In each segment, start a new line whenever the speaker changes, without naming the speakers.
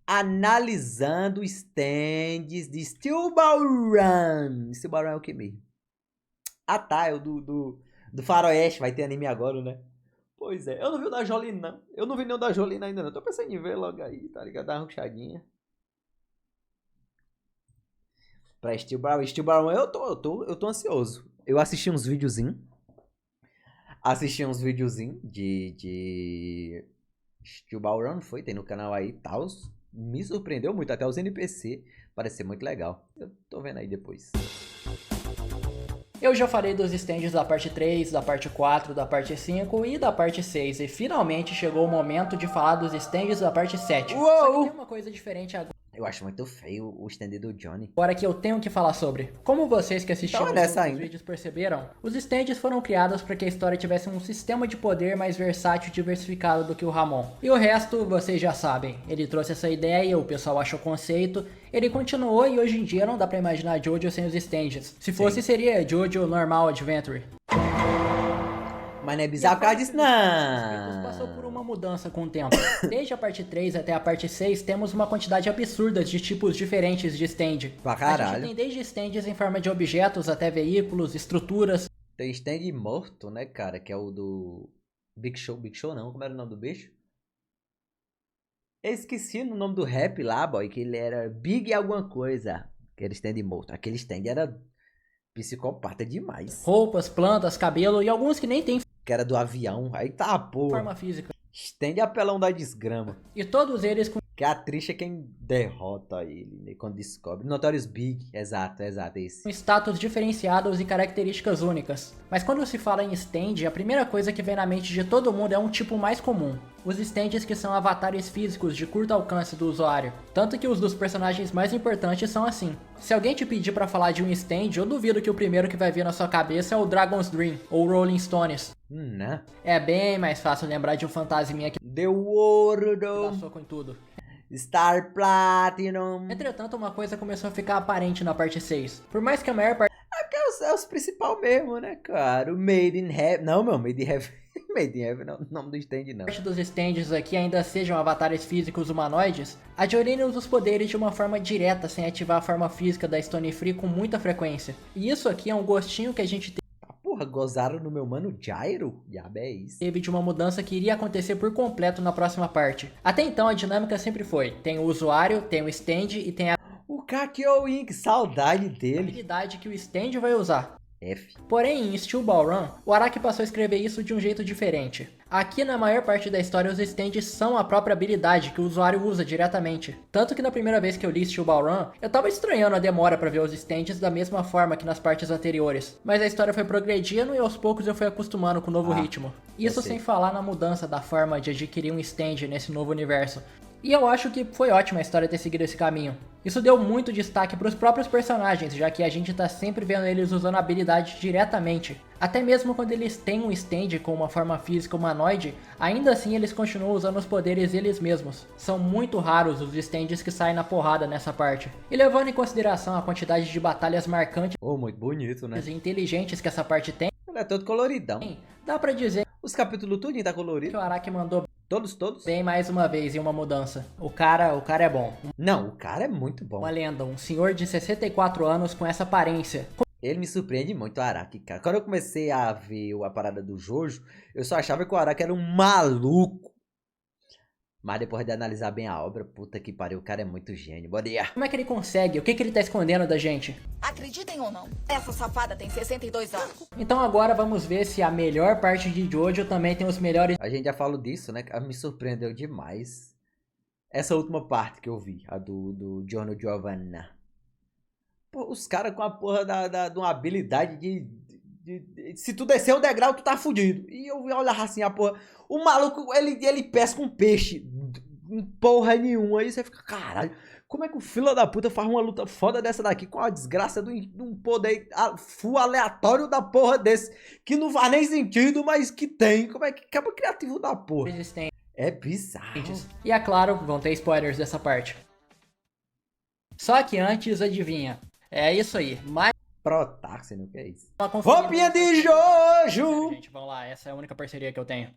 analisando stands de Steel Ball Run. Steel Ball Run é o que mesmo? Ah tá, é o do Faroeste, vai ter anime agora, né? Pois é, eu não vi o da Jolene não. Eu não vi nem o da Jolene ainda não. Tô pensando em ver logo aí, tá ligado? Dar uma ruchadinha. Pra Steel Ball Run eu tô ansioso. Eu assisti uns videozinhos. De Steel Ball Run, foi? Tem no canal aí e tal. Me surpreendeu muito, até os NPC. Parece ser muito legal. Eu tô vendo aí depois.
Eu já falei dos stands da parte 3, da parte 4, da parte 5 e da parte 6. E finalmente chegou o momento de falar dos stands da parte 7.
Uou!
Só que tem uma coisa diferente
Eu acho muito feio o stand do Johnny.
agora que eu tenho que falar sobre. Como vocês que assistiram
Então é
os
nessa
outros
ainda.
vídeos perceberam, os stands foram criados para que a história tivesse um sistema de poder mais versátil e diversificado do que o Ramon. E o resto vocês já sabem. Ele trouxe essa ideia, o pessoal achou conceito, ele continuou e hoje em dia não dá pra imaginar Jojo sem os stands. Se fosse, seria Jojo Normal Adventure.
Mas não é bizarro por causa disso, não.
Passou por uma mudança com o tempo. Desde a parte 3 até a parte 6, temos uma quantidade absurda de tipos diferentes de stand.
Pra
A
caralho.
gente tem desde stands em forma de objetos até veículos, estruturas.
Tem stand morto, né, cara? Que é o do Big Show. Big Show não, como era o nome do bicho? Eu esqueci o nome do rap lá, boy, que ele era Big alguma coisa. Que era stand morto. Aquele stand era psicopata demais.
Roupas, plantas, cabelo e alguns que nem tem
Que era do avião. Aí tá, pô.
forma física.
Stand apelão da desgrama.
E todos eles com
Que a triste é quem derrota ele, né, quando descobre. Notorious Big, exato, esse.
status diferenciados e características únicas. Mas quando se fala em stand, a primeira coisa que vem na mente de todo mundo é um tipo mais comum. Os stands que são avatares físicos de curto alcance do usuário. Tanto que os dos personagens mais importantes são assim. Se alguém te pedir pra falar de um stand, eu duvido que o primeiro que vai vir na sua cabeça é o Dragon's Dream ou Rolling Stones.
Né?
É bem mais fácil lembrar de um fantasminha que
The World
dá soco em tudo.
Star Platinum.
Entretanto, uma coisa começou a ficar aparente na parte 6. Por mais que a maior parte
É os principal mesmo, né, cara? O Made in Heaven. Não, meu, Made in Heaven. Made in Heaven não, o nome do stand não.
dos stands aqui ainda sejam avatares físicos humanoides, a Jolene usa os poderes de uma forma direta sem ativar a forma física da Stone Free com muita frequência. E isso aqui é um gostinho que a gente
Porra, gozaram no meu mano Gyro? Diabo é isso.
teve de uma mudança que iria acontecer por completo na próxima parte. Até então a dinâmica sempre foi, tem o usuário, tem o stand e tem a
O Kakyo Inc, saudade dele.
habilidade que o stand vai usar.
F.
Porém, em Steel Ball Run, o Araki passou a escrever isso de um jeito diferente. Aqui, na maior parte da história, os stands são a própria habilidade que o usuário usa diretamente. Tanto que na primeira vez que eu li Steel Ball Run, eu tava estranhando a demora pra ver os stands da mesma forma que nas partes anteriores. Mas a história foi progredindo e aos poucos eu fui acostumando com o novo ritmo. Isso sem falar na mudança da forma de adquirir um stand nesse novo universo. E eu acho que foi ótima a história ter seguido esse caminho. Isso deu muito destaque para os próprios personagens, já que a gente tá sempre vendo eles usando a habilidade diretamente. Até mesmo quando eles têm um stand com uma forma física humanoide, ainda assim eles continuam usando os poderes eles mesmos. São muito raros os stands que saem na porrada nessa parte. E levando em consideração a quantidade de batalhas marcantes
Oh, muito bonito, né?
e inteligentes que essa parte tem,
Ele é todo coloridão.
dá pra dizer
Os capítulos tudo tá
que
colorido.
o Araki mandou
Todos?
bem mais uma vez em uma mudança. O cara é bom.
Não, o cara é muito bom.
Uma lenda, um senhor de 64 anos com essa aparência.
Ele me surpreende muito, o Araki, cara. Quando eu comecei a ver a parada do Jojo, eu só achava que o Araki era um maluco. Mas depois de analisar bem a obra, puta que pariu, o cara é muito gênio. Bora aí.
Como é que ele consegue? O que ele tá escondendo da gente?
Acreditem ou não, essa safada tem 62 anos.
Então agora vamos ver se a melhor parte de Jojo também tem os melhores
A gente já falou disso, né? Me surpreendeu demais. Essa última parte que eu vi, a do Giorno Giovanna. Pô, os caras com a porra de uma habilidade se tu descer o degrau, tu tá fudido. E eu olhar assim, a porra. O maluco, ele pesca um peixe. Porra nenhuma. Aí você fica, caralho. Como é que o fila da puta faz uma luta foda dessa daqui com a desgraça de um poder full aleatório da porra desse? Que não faz nem sentido, mas que tem. Como é que acaba criativo da porra?
existentes.
É bizarro.
E é claro, vão ter spoilers dessa parte. Só que antes, adivinha. É isso aí. Mais
Protáxi, o que é isso?
uma conferida.
Roupinha de
Sério,
Jojo!
gente, vamos lá. Essa é a única parceria que eu tenho.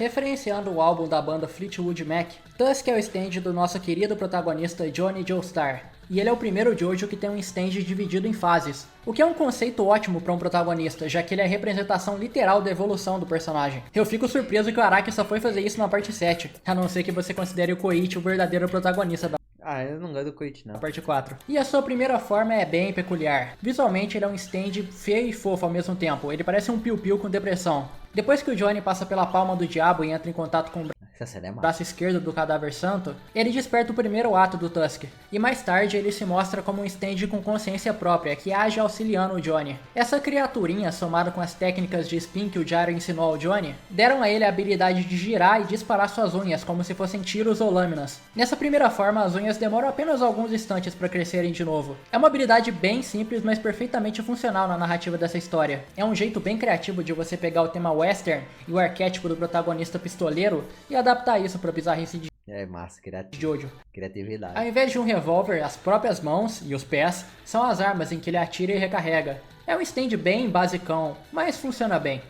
Referenciando o álbum da banda Fleetwood Mac, Tusk é o stand do nosso querido protagonista Johnny Joestar, e ele é o primeiro Jojo que tem um stand dividido em fases, o que é um conceito ótimo para um protagonista, já que ele é a representação literal da evolução do personagem. Eu fico surpreso que o Araki só foi fazer isso na parte 7, a não ser que você considere o Koichi o verdadeiro protagonista da
Ah, eu não gosto do Koichi, não.
parte 4. E a sua primeira forma é bem peculiar. Visualmente ele é um stand feio e fofo ao mesmo tempo, ele parece um piu-piu com depressão. Depois que o Johnny passa pela palma do diabo e entra em contato com o
Essa cena é massa.
braço esquerdo do cadáver santo, ele desperta o primeiro ato do Tusk, e mais tarde ele se mostra como um stand com consciência própria, que age auxiliando o Johnny. Essa criaturinha, somada com as técnicas de spin que o Gyro ensinou ao Johnny, deram a ele a habilidade de girar e disparar suas unhas como se fossem tiros ou lâminas. Nessa primeira forma, as unhas demoram apenas alguns instantes para crescerem de novo. É uma habilidade bem simples, mas perfeitamente funcional na narrativa dessa história. É um jeito bem criativo de você pegar o tema western e o arquétipo do protagonista pistoleiro e adaptar isso pra bizarrice de
É massa,
Jojo.
criatividade.
Ao invés de um revólver, as próprias mãos e os pés são as armas em que ele atira e recarrega. É um stand bem basicão, mas funciona bem.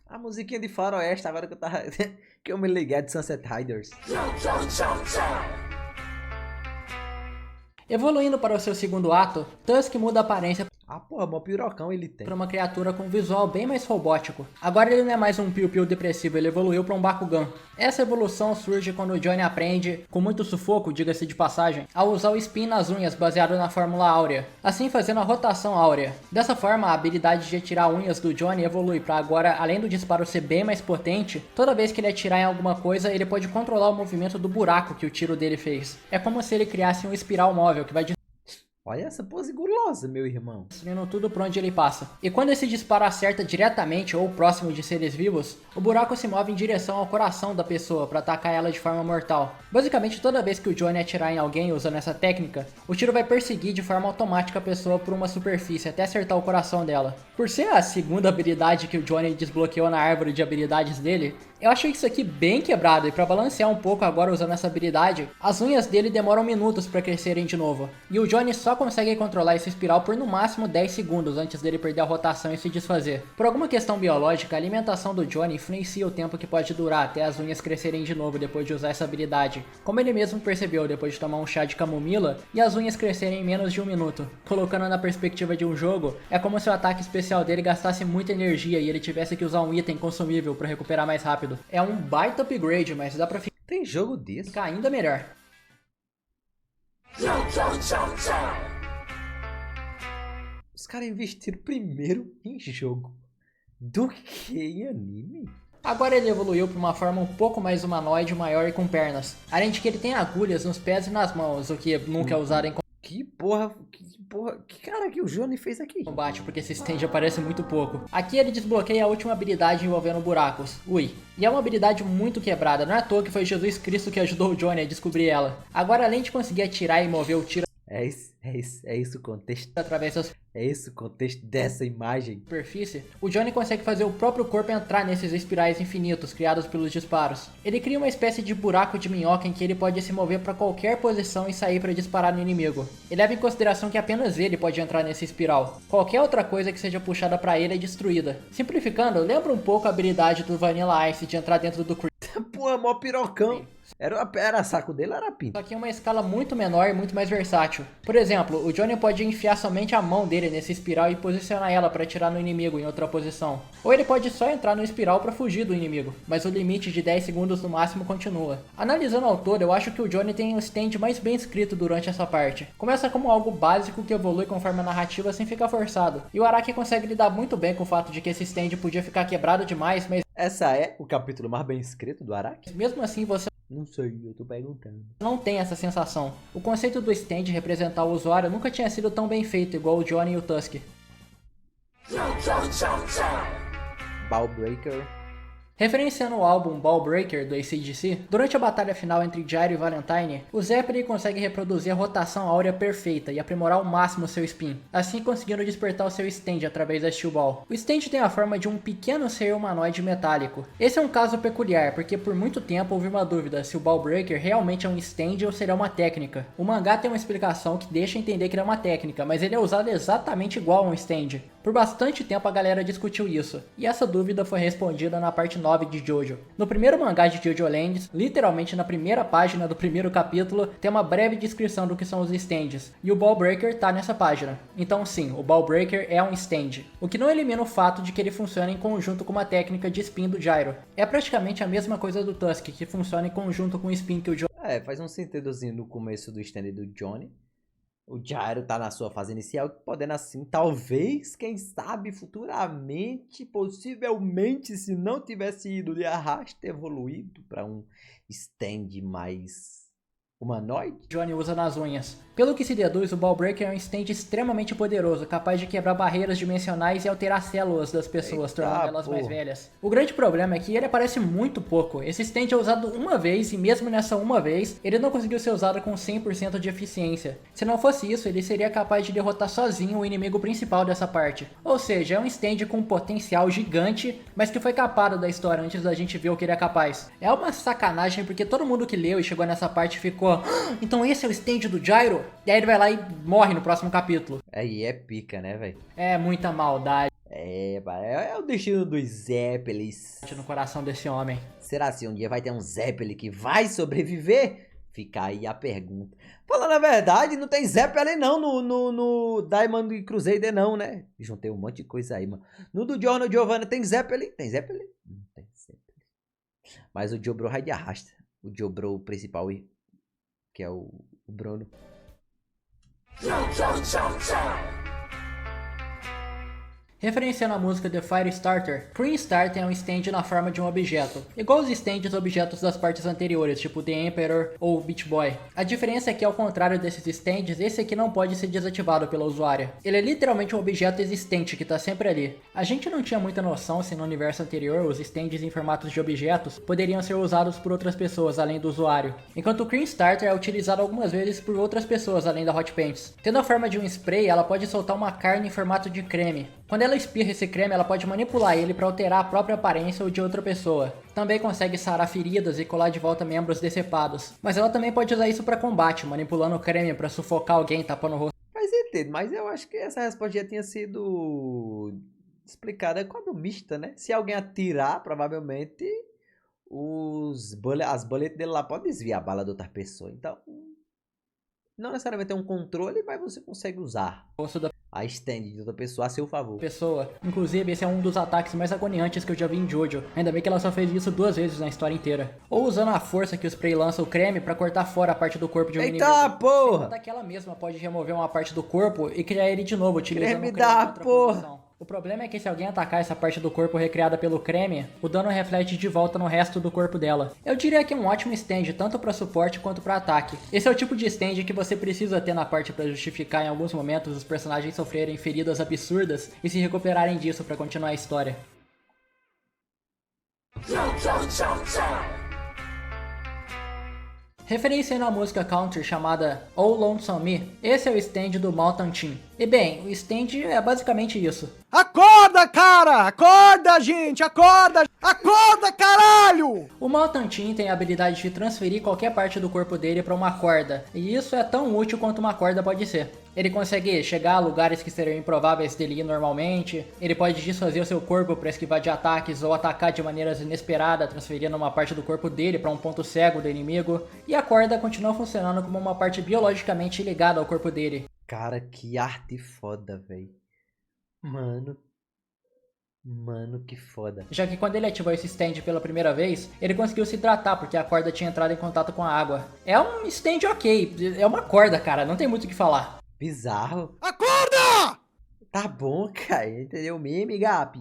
A musiquinha de faroeste, agora que eu tava... que eu me liguei de Sunset Riders.
Evoluindo para o seu segundo ato, Tusk muda a aparência
Ah, porra, mó pirocão ele tem.
para uma criatura com um visual bem mais robótico. Agora ele não é mais um piu-piu depressivo, ele evoluiu para um Bakugan. Essa evolução surge quando o Johnny aprende, com muito sufoco, diga-se de passagem, a usar o spin nas unhas baseado na Fórmula Áurea, assim fazendo a rotação áurea. Dessa forma, a habilidade de atirar unhas do Johnny evolui para agora, além do disparo ser bem mais potente, toda vez que ele atirar em alguma coisa, ele pode controlar o movimento do buraco que o tiro dele fez. É como se ele criasse um espiral móvel que vai
Olha essa pose gulosa, meu irmão.
destruindo tudo por onde ele passa. E quando esse disparo acerta diretamente ou próximo de seres vivos, o buraco se move em direção ao coração da pessoa para atacar ela de forma mortal. Basicamente, toda vez que o Johnny atirar em alguém usando essa técnica, o tiro vai perseguir de forma automática a pessoa por uma superfície até acertar o coração dela. Por ser a segunda habilidade que o Johnny desbloqueou na árvore de habilidades dele, eu achei isso aqui bem quebrado, e para balancear um pouco agora usando essa habilidade, as unhas dele demoram minutos para crescerem de novo. E o Johnny só consegue controlar esse espiral por no máximo 10 segundos antes dele perder a rotação e se desfazer. Por alguma questão biológica, a alimentação do Johnny influencia o tempo que pode durar até as unhas crescerem de novo depois de usar essa habilidade. Como ele mesmo percebeu depois de tomar um chá de camomila, e as unhas crescerem em menos de um minuto. Colocando na perspectiva de um jogo, é como se o ataque especial dele gastasse muita energia e ele tivesse que usar um item consumível para recuperar mais rápido. É um baita upgrade, mas dá pra
Tem jogo disso?
ficar ainda melhor.
Os caras investiram primeiro em jogo do que em anime?
Agora ele evoluiu para uma forma um pouco mais humanoide, maior e com pernas. Além de que ele tem agulhas nos pés e nas mãos, o que nunca é usado em
Que porra, que cara que o Johnny fez aqui?
combate, porque esse stand aparece muito pouco. Aqui ele desbloqueia a última habilidade envolvendo buracos, Ui. E é uma habilidade muito quebrada, não é à toa que foi Jesus Cristo que ajudou o Johnny a descobrir ela. Agora, além de conseguir atirar e mover o tiro
É isso o contexto.
através das
É esse o contexto dessa imagem.
superfície, o Johnny consegue fazer o próprio corpo entrar nesses espirais infinitos criados pelos disparos. Ele cria uma espécie de buraco de minhoca em que ele pode se mover para qualquer posição e sair para disparar no inimigo. E leva em consideração que apenas ele pode entrar nesse espiral. Qualquer outra coisa que seja puxada para ele é destruída. Simplificando, lembra um pouco a habilidade do Vanilla Ice de entrar dentro do
Porra, mó pirocão. Era saco dele ou era pinto?
só que em uma escala muito menor e muito mais versátil. Por exemplo, o Johnny pode enfiar somente a mão dele nesse espiral e posicionar ela para atirar no inimigo em outra posição. Ou ele pode só entrar no espiral para fugir do inimigo, mas o limite de 10 segundos no máximo continua. Analisando ao todo, eu acho que o Johnny tem um stand mais bem escrito durante essa parte. Começa como algo básico que evolui conforme a narrativa sem ficar forçado. E o Araki consegue lidar muito bem com o fato de que esse stand podia ficar quebrado demais, mas
Essa é o capítulo mais bem escrito do Araki?
mesmo assim você
Não sei, eu tô perguntando.
não tem essa sensação. O conceito do stand representar o usuário nunca tinha sido tão bem feito igual o Johnny e o Tusk.
Ball Breaker.
Referenciando o álbum Ball Breaker do AC/DC, durante a batalha final entre Gyro e Valentine, o Zeppelin consegue reproduzir a rotação áurea perfeita e aprimorar ao máximo seu spin, assim conseguindo despertar o seu stand através da Steel Ball. O stand tem a forma de um pequeno ser humanoide metálico. Esse é um caso peculiar, porque por muito tempo houve uma dúvida se o Ball Breaker realmente é um stand ou será uma técnica. O mangá tem uma explicação que deixa entender que ele é uma técnica, mas ele é usado exatamente igual a um stand. Por bastante tempo a galera discutiu isso, e essa dúvida foi respondida na parte 9 de Jojo. No primeiro mangá de Jojo Lands, literalmente na primeira página do primeiro capítulo, tem uma breve descrição do que são os stands, e o Ball Breaker tá nessa página. Então sim, o Ball Breaker é um stand, o que não elimina o fato de que ele funciona em conjunto com uma técnica de spin do Gyro. É praticamente a mesma coisa do Tusk, que funciona em conjunto com o spin que o Jojo...
Faz um sentidozinho no começo do stand do Johnny. O Gyro tá na sua fase inicial, podendo assim, talvez, quem sabe, futuramente, possivelmente, se não tivesse ido de arrasto, evoluído para um stand mais humanoide.
Johnny usa nas unhas. Pelo que se deduz, o Ball Breaker é um stand extremamente poderoso, capaz de quebrar barreiras dimensionais e alterar células das pessoas, tornando elas mais velhas. O grande problema é que ele aparece muito pouco. Esse stand é usado uma vez e mesmo nessa uma vez, ele não conseguiu ser usado com 100% de eficiência. Se não fosse isso, ele seria capaz de derrotar sozinho o inimigo principal dessa parte. Ou seja, é um stand com um potencial gigante, mas que foi capado da história antes da gente ver o que ele é capaz. É uma sacanagem porque todo mundo que leu e chegou nessa parte ficou: "Ah, então esse é o stand do Gyro?" E aí ele vai lá e morre no próximo capítulo.
Aí é pica, né, velho?
É muita maldade
É o destino dos Zeppelins.
no coração desse homem.
Será se um dia vai ter um Zeppelin que vai sobreviver? Fica aí a pergunta. Falando a verdade, não tem Zeppelin não no Diamond Crusader não, né? Juntei um monte de coisa aí, mano. No do Giorno Giovanna tem Zeppelin? Tem Zeppelin? Não tem Zeppelin. Mas o Joe Bro vai de arrasta. O Joe Bro principal, que é o Bruno.
Referenciando a música The Firestarter, Cream Starter é um stand na forma de um objeto, igual os stands objetos das partes anteriores, tipo The Emperor ou Beach Boy. A diferença é que, ao contrário desses stands, esse aqui não pode ser desativado pelo usuário. Ele é literalmente um objeto existente que está sempre ali. A gente não tinha muita noção se no universo anterior os stands em formatos de objetos poderiam ser usados por outras pessoas além do usuário, enquanto o Cream Starter é utilizado algumas vezes por outras pessoas além da Hot Pants. Tendo a forma de um spray, ela pode soltar uma carne em formato de creme. Quando ela espirra esse creme, ela pode manipular ele para alterar a própria aparência ou de outra pessoa. Também consegue sarar feridas e colar de volta membros decepados. Mas ela também pode usar isso para combate, manipulando o creme para sufocar alguém, tapando o rosto.
Faz sentido, mas eu acho que essa resposta já tinha sido explicada quando mista, né? Se alguém atirar, provavelmente as boletas dele lá podem desviar a bala de outra pessoa. Então, não necessariamente é um controle, mas você consegue usar a stand de outra pessoa a seu favor.
Inclusive, esse é um dos ataques mais agoniantes que eu já vi em Jojo. Ainda bem que ela só fez isso 2 vezes na história inteira. Ou usando a força que o spray lança o creme pra cortar fora a parte do corpo de um inimigo.
Eita porra!
Até que ela mesma pode remover uma parte do corpo e criar ele de novo, utilizando
Creme
o creme
da
em outra
porra!
posição. O problema é que se alguém atacar essa parte do corpo recriada pelo creme, o dano reflete de volta no resto do corpo dela. Eu diria que é um ótimo stand, tanto para suporte quanto para ataque. Esse é o tipo de stand que você precisa ter na parte para justificar em alguns momentos os personagens sofrerem feridas absurdas e se recuperarem disso para continuar a história. Referenciando a música country chamada Oh Lonesome Me, esse é o stand do Mountain Team. E bem, o stand é basicamente isso.
Acorda, cara! Acorda, gente! Acorda! Acorda, caralho!
O Mountain Team tem a habilidade de transferir qualquer parte do corpo dele para uma corda, e isso é tão útil quanto uma corda pode ser. Ele consegue chegar a lugares que seriam improváveis dele ir normalmente, ele pode desfazer o seu corpo para esquivar de ataques ou atacar de maneiras inesperadas, transferindo uma parte do corpo dele para um ponto cego do inimigo, e a corda continua funcionando como uma parte biologicamente ligada ao corpo dele.
Cara, que arte foda, velho. Mano, que foda.
Já que quando ele ativou esse stand pela primeira vez, ele conseguiu se hidratar porque a corda tinha entrado em contato com a água. É um stand ok, é uma corda, cara, não tem muito o que falar.
Bizarro.
Acorda!
Tá bom, cara, entendeu? Meme, Gap.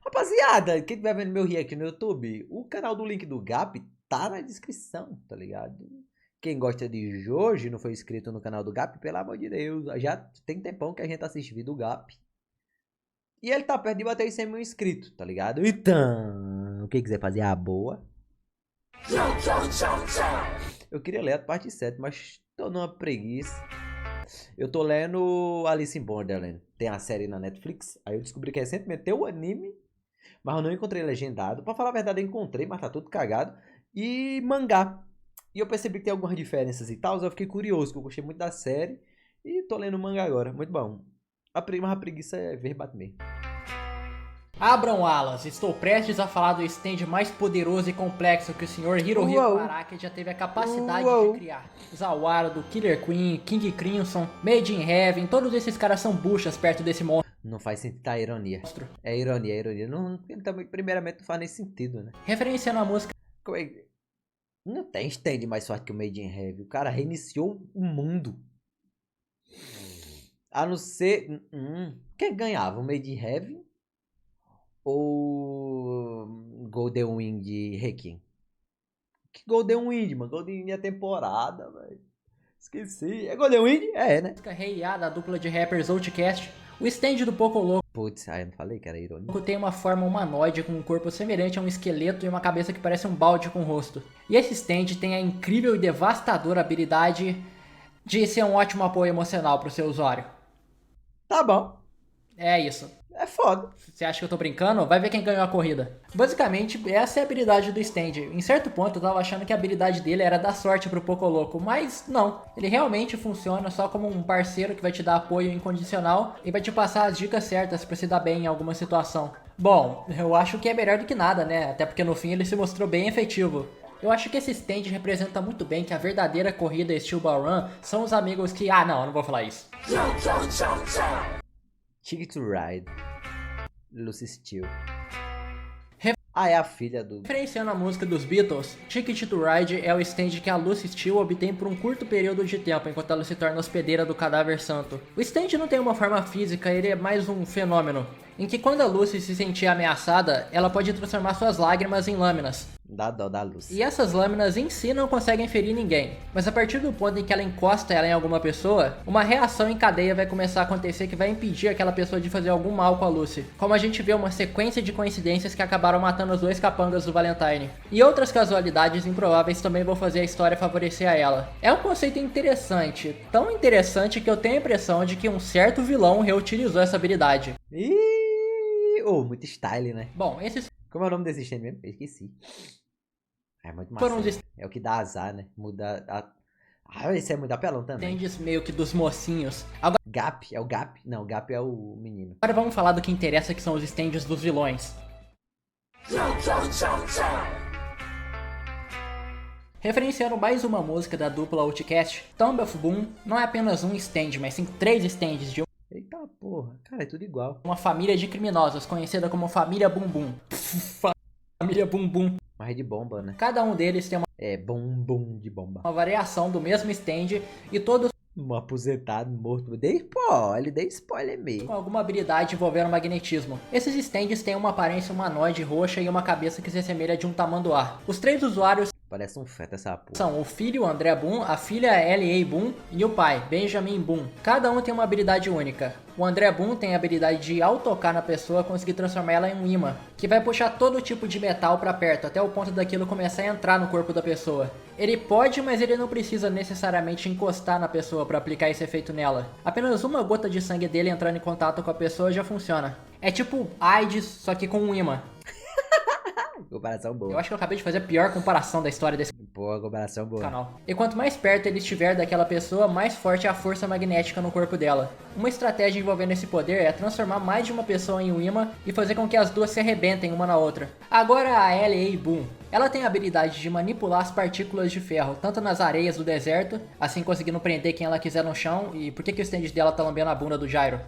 Rapaziada, quem estiver vendo meu react no YouTube, o canal do link do Gap tá na descrição, tá ligado? Quem gosta de Jojo e não foi inscrito no canal do Gap, pelo amor de Deus, já tem tempão que a gente assiste vídeo do Gap. E ele tá perto de bater 100 mil inscritos, tá ligado? Então, quem quiser fazer a boa. Eu queria ler a parte 7, mas tô numa preguiça. Eu tô lendo Alice in Borderland. Tem a série na Netflix. Aí eu descobri que recentemente tem o anime, mas eu não encontrei legendado. Pra falar a verdade, eu encontrei, mas tá tudo cagado. E mangá. E eu percebi que tem algumas diferenças e tal. Eu fiquei curioso, que eu gostei muito da série. E tô lendo o mangá agora. Muito bom. A preguiça é ver Batman.
Abram alas, estou prestes a falar do stand mais poderoso e complexo que o Sr. Hirohiko Araki já teve a capacidade de criar. Zawara, do Killer Queen, King Crimson, Made in Heaven, todos esses caras são buchas perto desse monstro.
Não faz sentido, tá, ironia. É ironia, é ironia. Não, primeiramente não faz nem sentido, né?
Referenciando a música.
Não tem stand mais forte que o Made in Heaven. O cara reiniciou o mundo. A não ser... Quem ganhava? O Made in Heaven? Ou Golden Wind de Requiem? Que Golden Wind, mano? Golden Wind é temporada, velho. Esqueci. É Golden Wind? É, né?
Música Hey Ya, da dupla de rappers Outcast. O stand do Poco Louco
Putz, eu não falei que era irônico.
tem uma forma humanoide com um corpo semelhante a um esqueleto e uma cabeça que parece um balde com rosto. E esse stand tem a incrível e devastadora habilidade de ser um ótimo apoio emocional pro seu usuário.
Tá bom.
É isso.
É foda.
Você acha que eu tô brincando? Vai ver quem ganhou a corrida. Basicamente, essa é a habilidade do stand. Em certo ponto, eu tava achando que a habilidade dele era dar sorte pro Poco Louco, mas não. Ele realmente funciona só como um parceiro que vai te dar apoio incondicional e vai te passar as dicas certas pra se dar bem em alguma situação. Bom, eu acho que é melhor do que nada, né? Até porque no fim ele se mostrou bem efetivo. Eu acho que esse stand representa muito bem que a verdadeira corrida estilo Ballrun são os amigos que... Ah, não, eu não vou falar isso.
Ticket to Ride. Lucy Steele. É a filha do...
Referenciando a música dos Beatles, Ticket to Ride é o stand que a Lucy Steele obtém por um curto período de tempo, enquanto ela se torna hospedeira do cadáver santo. O stand não tem uma forma física, ele é mais um fenômeno, em que quando a Lucy se sentir ameaçada, ela pode transformar suas lágrimas em lâminas.
Dá dó da Lucy.
E essas lâminas em si não conseguem ferir ninguém, mas a partir do ponto em que ela encosta ela em alguma pessoa, uma reação em cadeia vai começar a acontecer que vai impedir aquela pessoa de fazer algum mal com a Lucy. Como a gente vê uma sequência de coincidências que acabaram matando os dois capangas do Valentine. E outras casualidades improváveis também vão fazer a história favorecer a ela. É um conceito interessante, tão interessante que eu tenho a impressão de que um certo vilão reutilizou essa habilidade.
Muito style, né?
Bom, esses
Como é o nome desse stand mesmo? Eu esqueci. É muito massa.
foram os
É o que dá azar, né? Muda a... esse é muito apelão também.
stands meio que dos mocinhos.
Gap, é o Gap? Não, Gap é o menino.
Agora vamos falar do que interessa, que são os stands dos vilões. Referenciando mais uma música da dupla Outcast, Tomb of Boom não é apenas um stand, mas sim 3 stands de
Eita porra, cara, é tudo igual.
uma família de criminosos, conhecida como Família Bum Bum. Família Bum Bum.
Mas é de bomba, né?
Cada um deles tem
É bum de bomba.
uma variação do mesmo stand e todos
Um aposentado, morto. Dei spoiler mesmo.
com alguma habilidade envolvendo magnetismo. Esses stands têm uma aparência humanoide roxa e uma cabeça que se assemelha de um tamanduá. Os 3 usuários
Parece um feto essa porra.
são o filho André Boom, a filha L.A. Boom e o pai Benjamin Boom. Cada um tem uma habilidade única. O André Boom tem a habilidade de, ao tocar na pessoa, conseguir transformar ela em um imã, que vai puxar todo tipo de metal pra perto, até o ponto daquilo começar a entrar no corpo da pessoa. Ele pode, mas ele não precisa necessariamente encostar na pessoa pra aplicar esse efeito nela. Apenas uma gota de sangue dele entrando em contato com a pessoa já funciona. É tipo AIDS, só que com um imã.
Comparação boa.
Eu acho que eu acabei de fazer a pior comparação da história desse
Boa, comparação boa.
canal. E quanto mais perto ele estiver daquela pessoa, mais forte é a força magnética no corpo dela. Uma estratégia envolvendo esse poder é transformar mais de uma pessoa em um imã e fazer com que as duas se arrebentem uma na outra. Agora a L.A. Boom. Ela tem a habilidade de manipular as partículas de ferro, tanto nas areias do deserto, assim conseguindo prender quem ela quiser no chão. E por que o stand dela tá lambendo a bunda do Gyro?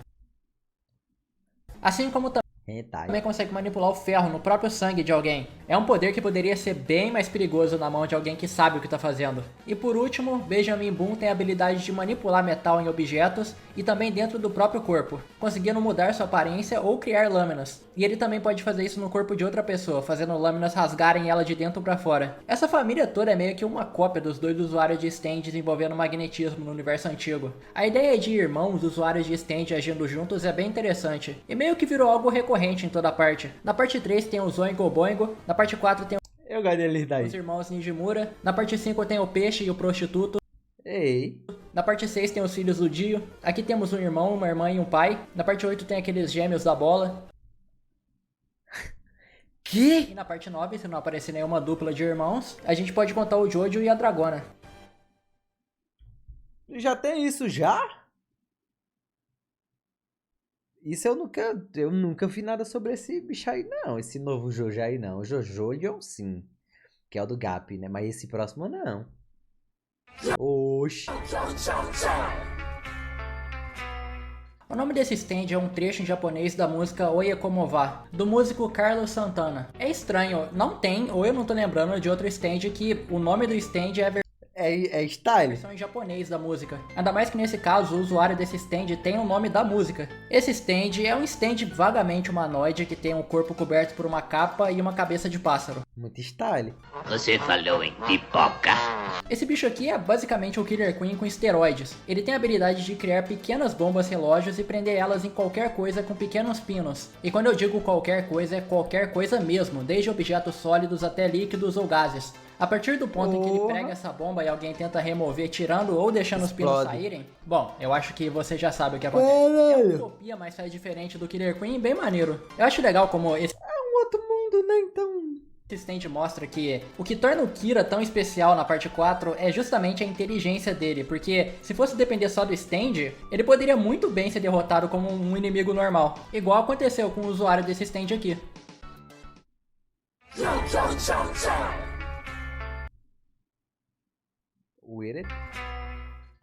Assim como também consegue manipular o ferro no próprio sangue de alguém. É um poder que poderia ser bem mais perigoso na mão de alguém que sabe o que está fazendo. E por último, Benjamin Boom tem a habilidade de manipular metal em objetos e também dentro do próprio corpo, conseguindo mudar sua aparência ou criar lâminas. E ele também pode fazer isso no corpo de outra pessoa, fazendo lâminas rasgarem ela de dentro para fora. Essa família toda é meio que uma cópia dos 2 usuários de stands envolvendo magnetismo no universo antigo. A ideia de irmãos usuários de stand agindo juntos é bem interessante, e meio que virou algo recorrente em toda parte. Na parte 3 tem o Zoingo Boingo, na parte 4 tem
Eu gosto deles daí.
os irmãos Nijimura, na parte 5 tem o Peixe e o Prostituto,
Ei.
na parte 6 tem os filhos do Dio, aqui temos um irmão, uma irmã e um pai, na parte 8 tem aqueles gêmeos da bola.
Que?
E na parte 9, se não aparecer nenhuma dupla de irmãos, a gente pode contar o Jojo e a Dragona.
Já tem isso já? Isso eu nunca vi nada sobre esse bicho aí, não. Esse novo Jojo aí, não. O Jojo sim. Que é o do Gap, né? Mas esse próximo, não. Oxi.
O nome desse stand é um trecho em japonês da música Oye Como Va, do músico Carlos Santana. É estranho, não tem, ou eu não tô lembrando de outro stand que o nome do stand é a
É style.
versão em japonês da música. Ainda mais que nesse caso o usuário desse stand tem o nome da música. Esse stand é um stand vagamente humanoide que tem um corpo coberto por uma capa e uma cabeça de pássaro.
Muito style.
Você falou em pipoca?
Esse bicho aqui é basicamente o Killer Queen com esteroides. Ele tem a habilidade de criar pequenas bombas relógios e prender elas em qualquer coisa com pequenos pinos. E quando eu digo qualquer coisa, é qualquer coisa mesmo, desde objetos sólidos até líquidos ou gases. A partir do ponto em que ele prega essa bomba e alguém tenta remover tirando ou deixando os pinos
Explode.
saírem, bom, eu acho que você já sabe o que acontece. É uma utopia, mas faz diferente do Killer Queen, bem maneiro. Eu acho legal como esse
Um outro mundo, né? Então.
stand mostra que o que torna o Kira tão especial na parte 4 é justamente a inteligência dele, porque se fosse depender só do stand, ele poderia muito bem ser derrotado como um inimigo normal, igual aconteceu com o usuário desse stand aqui.
Weird.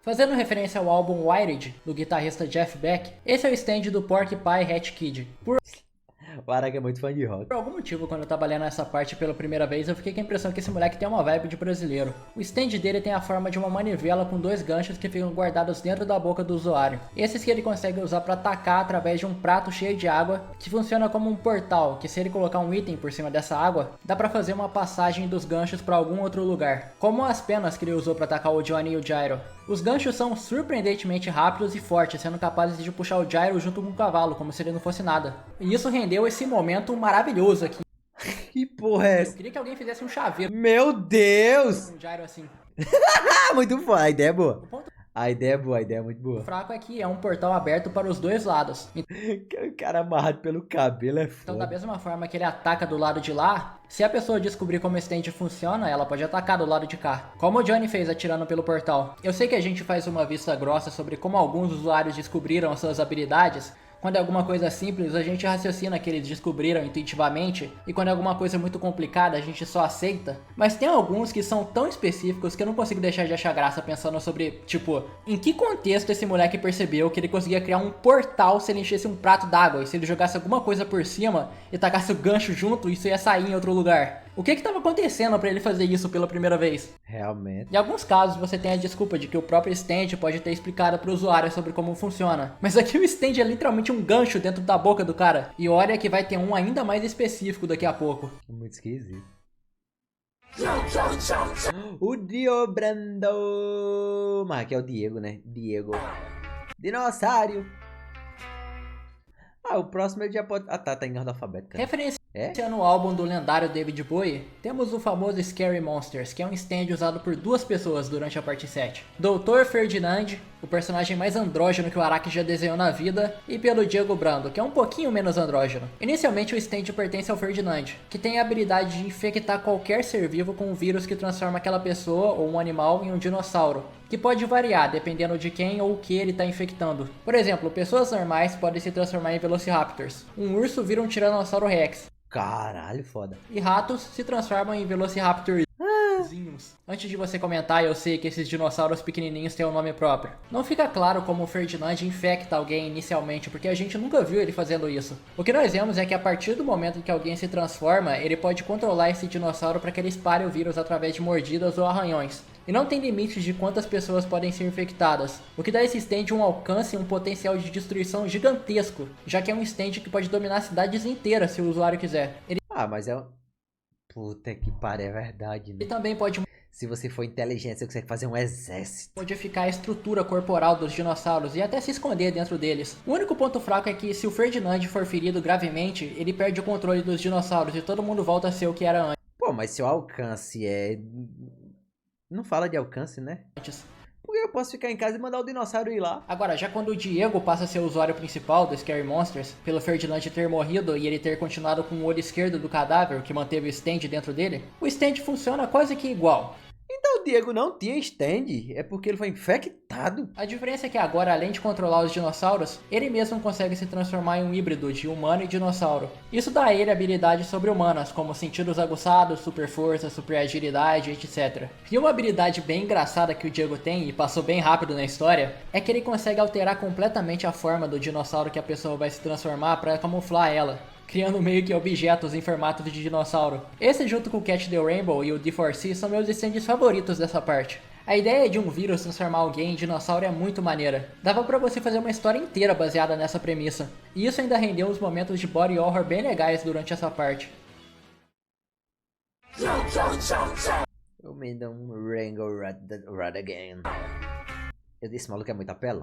Fazendo referência ao álbum Wired, do guitarrista Jeff Beck, esse é o stand do Porcupine Hat Kid.
O Araki é muito fã de rock.
Por algum motivo, quando eu tava lendo essa parte pela primeira vez, eu fiquei com a impressão que esse moleque tem uma vibe de brasileiro. O stand dele tem a forma de uma manivela com dois ganchos que ficam guardados dentro da boca do usuário. Esses que ele consegue usar para atacar através de um prato cheio de água, que funciona como um portal, que se ele colocar um item por cima dessa água, dá para fazer uma passagem dos ganchos para algum outro lugar. Como as penas que ele usou para atacar o Johnny e o Gyro. Os ganchos são surpreendentemente rápidos e fortes, sendo capazes de puxar o Gyro junto com o cavalo, como se ele não fosse nada. E isso rendeu esse momento maravilhoso aqui.
Que porra é
Eu
essa?
queria que alguém fizesse um chaveiro
Meu Deus!
com o Gyro assim.
Ah, muito boa. A ideia é boa.
O ponto
A ideia é boa, a ideia é muito boa.
fraco é que é um portal aberto para os dois lados.
O cara amarrado pelo cabelo é
Então, da
foda.
mesma forma que ele ataca do lado de lá, se a pessoa descobrir como esse stand funciona, ela pode atacar do lado de cá. Como o Johnny fez atirando pelo portal. Eu sei que a gente faz uma vista grossa sobre como alguns usuários descobriram as suas habilidades. Quando é alguma coisa simples, a gente raciocina que eles descobriram intuitivamente, e quando é alguma coisa muito complicada, a gente só aceita. Mas tem alguns que são tão específicos que eu não consigo deixar de achar graça pensando sobre, tipo, em que contexto esse moleque percebeu que ele conseguia criar um portal se ele enchesse um prato d'água, e se ele jogasse alguma coisa por cima e tacasse o gancho junto, isso ia sair em outro lugar. O que estava acontecendo para ele fazer isso pela primeira vez?
Realmente.
Em alguns casos você tem a desculpa de que o próprio stand pode ter explicado para o usuário sobre como funciona. Mas aqui o stand é literalmente um gancho dentro da boca do cara. E olha que vai ter um ainda mais específico daqui a pouco.
Muito esquisito. O Dio Brando. Mas aqui é o Diego, né? Diego. Dinossauro. Ah, o próximo ele já pode... Ah, tá em ordem alfabética.
Referência
É?
no álbum do lendário David Bowie, temos o famoso Scary Monsters, que é um stand usado por duas pessoas durante a parte 7. Dr. Ferdinand, o personagem mais andrógeno que o Araki já desenhou na vida, e pelo Diego Brando, que é um pouquinho menos andrógeno. Inicialmente o stand pertence ao Ferdinand, que tem a habilidade de infectar qualquer ser vivo com um vírus que transforma aquela pessoa ou um animal em um dinossauro, que pode variar dependendo de quem ou o que ele está infectando. Por exemplo, pessoas normais podem se transformar em Velociraptors, um urso vira um Tiranossauro Rex,
Caralho, foda.
e ratos se transformam em Velociraptors. Antes de você comentar, eu sei que esses dinossauros pequenininhos têm um nome próprio. Não fica claro como o Ferdinand infecta alguém inicialmente, porque a gente nunca viu ele fazendo isso. O que nós vemos é que a partir do momento em que alguém se transforma, ele pode controlar esse dinossauro para que ele espalhe o vírus através de mordidas ou arranhões. E não tem limites de quantas pessoas podem ser infectadas, o que dá a esse stand um alcance e um potencial de destruição gigantesco, já que é um stand que pode dominar cidades inteiras se o usuário quiser. Ele
Ah, mas é um... Puta que pariu, é verdade, né?
também pode
Se você for inteligente, você consegue fazer um exército.
modificar a estrutura corporal dos dinossauros e até se esconder dentro deles. O único ponto fraco é que se o Ferdinand for ferido gravemente, ele perde o controle dos dinossauros e todo mundo volta a ser o que era
Pô, mas se o alcance é... Não fala de alcance, né?
antes.
Porque eu posso ficar em casa e mandar o dinossauro ir lá.
Agora, já quando o Diego passa a ser o usuário principal do Scary Monsters, pelo Ferdinand ter morrido e ele ter continuado com o olho esquerdo do cadáver, que manteve o stand dentro dele, o stand funciona quase que igual.
Então o Diego não tinha stand, é porque ele foi infectado.
A diferença é que agora, além de controlar os dinossauros, ele mesmo consegue se transformar em um híbrido de humano e dinossauro. Isso dá a ele habilidades sobre-humanas, como sentidos aguçados, super força, super agilidade, etc. E uma habilidade bem engraçada que o Diego tem, e passou bem rápido na história, é que ele consegue alterar completamente a forma do dinossauro que a pessoa vai se transformar para camuflar ela, criando meio que objetos em formato de dinossauro. Esse, junto com o Catch the Rainbow e o D4C, são meus stands favoritos dessa parte. A ideia de um vírus transformar alguém em dinossauro é muito maneira. Dava pra você fazer uma história inteira baseada nessa premissa. E isso ainda rendeu uns momentos de body horror bem legais durante essa parte.
O Mendon Rainbow Rod Again. Esse maluco é muito apelão.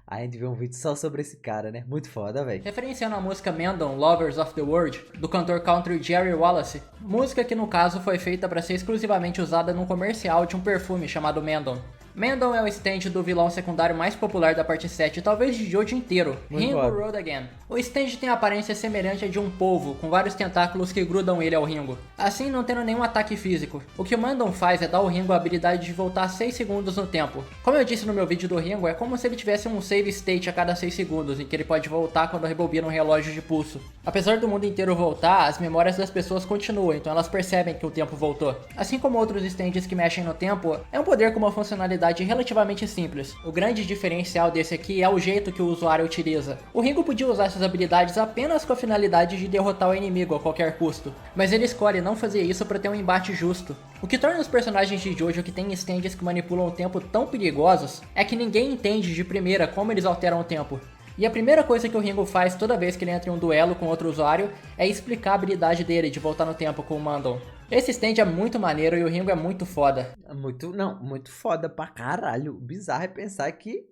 A gente vê um vídeo só sobre esse cara, né? Muito foda, velho.
Referenciando a música Mendon, Lovers of the World, do cantor country Jerry Wallace, música que no caso foi feita para ser exclusivamente usada num comercial de um perfume chamado Mendon. Mendon é o stand do vilão secundário mais popular da parte 7, talvez de Jojo inteiro, Ringo Road Again. O stand tem a aparência semelhante a de um polvo, com vários tentáculos que grudam ele ao Ringo, assim não tendo nenhum ataque físico. O que o Mendon faz é dar ao Ringo a habilidade de voltar 6 segundos no tempo. Como eu disse no meu vídeo do Ringo, é como se ele tivesse um save state a cada 6 segundos, em que ele pode voltar quando rebobina um relógio de pulso. Apesar do mundo inteiro voltar, as memórias das pessoas continuam, então elas percebem que o tempo voltou. Assim como outros stands que mexem no tempo, é um poder com uma funcionalidade relativamente simples. O grande diferencial desse aqui é o jeito que o usuário utiliza. O Ringo podia usar essas habilidades apenas com a finalidade de derrotar o inimigo a qualquer custo, mas ele escolhe não fazer isso para ter um embate justo. O que torna os personagens de Jojo que têm stands que manipulam o tempo tão perigosos é que ninguém entende de primeira como eles alteram o tempo. E a primeira coisa que o Ringo faz toda vez que ele entra em um duelo com outro usuário é explicar a habilidade dele de voltar no tempo com o Mendon. Esse stand é muito maneiro e o Ringo é muito foda.
Muito foda pra caralho. O bizarro é pensar que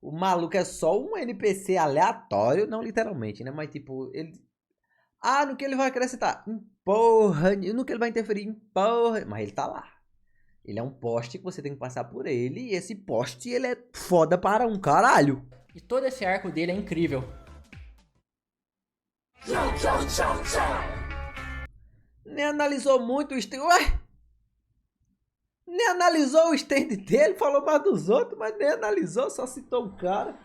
o maluco é só um NPC aleatório, não literalmente, né? Mas tipo, ele... no que ele vai acrescentar? Porra, no que ele vai interferir? Porra. Mas ele tá lá. Ele é um poste que você tem que passar por ele e esse poste, ele é foda para um caralho.
E todo esse arco dele é incrível.
Nem analisou muito o stand. Ué? Nem analisou o stand dele, falou mais dos outros, mas nem analisou, só citou o cara.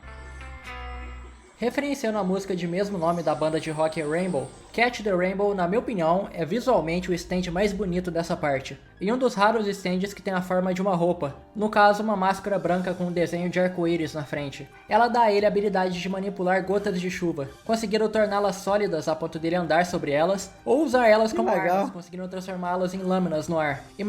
Referenciando a música de mesmo nome da banda de rock Rainbow, Catch the Rainbow, na minha opinião, é visualmente o stand mais bonito dessa parte, e um dos raros stands que tem a forma de uma roupa, no caso uma máscara branca com um desenho de arco-íris na frente. Ela dá a ele a habilidade de manipular gotas de chuva, conseguindo torná-las sólidas a ponto dele andar sobre elas, ou usar elas como armas, conseguindo transformá-las em lâminas no ar. E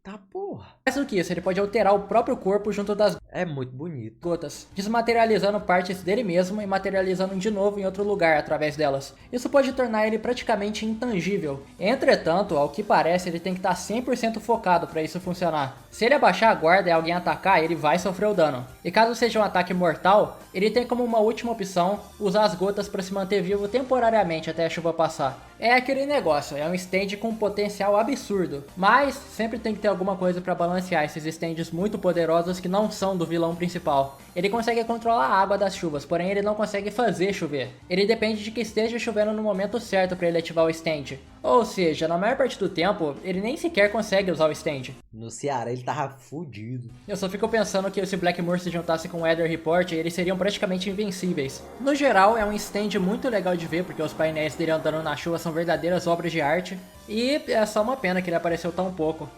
Tá porra.
mais do que isso, ele pode alterar o próprio corpo junto das
É muito bonito.
gotas, desmaterializando partes dele mesmo e materializando de novo em outro lugar através delas. Isso pode tornar ele praticamente intangível. Entretanto, ao que parece, ele tem que estar 100% focado para isso funcionar. Se ele abaixar a guarda e alguém atacar, ele vai sofrer o dano. E caso seja um ataque mortal, ele tem como uma última opção usar as gotas para se manter vivo temporariamente até a chuva passar. É aquele negócio, é um stand com um potencial absurdo, mas sempre tem que ter alguma coisa para balancear esses stands muito poderosos que não são do vilão principal. Ele consegue controlar a água das chuvas, porém ele não consegue fazer chover. Ele depende de que esteja chovendo no momento certo para ele ativar o stand. Ou seja, na maior parte do tempo, ele nem sequer consegue usar o stand.
No Ceará ele tava fudido.
Eu só fico pensando que se Blackmoor se juntasse com o Weather Report, eles seriam praticamente invencíveis. No geral, é um stand muito legal de ver, porque os painéis dele andando na chuva são verdadeiras obras de arte. E é só uma pena que ele apareceu tão pouco.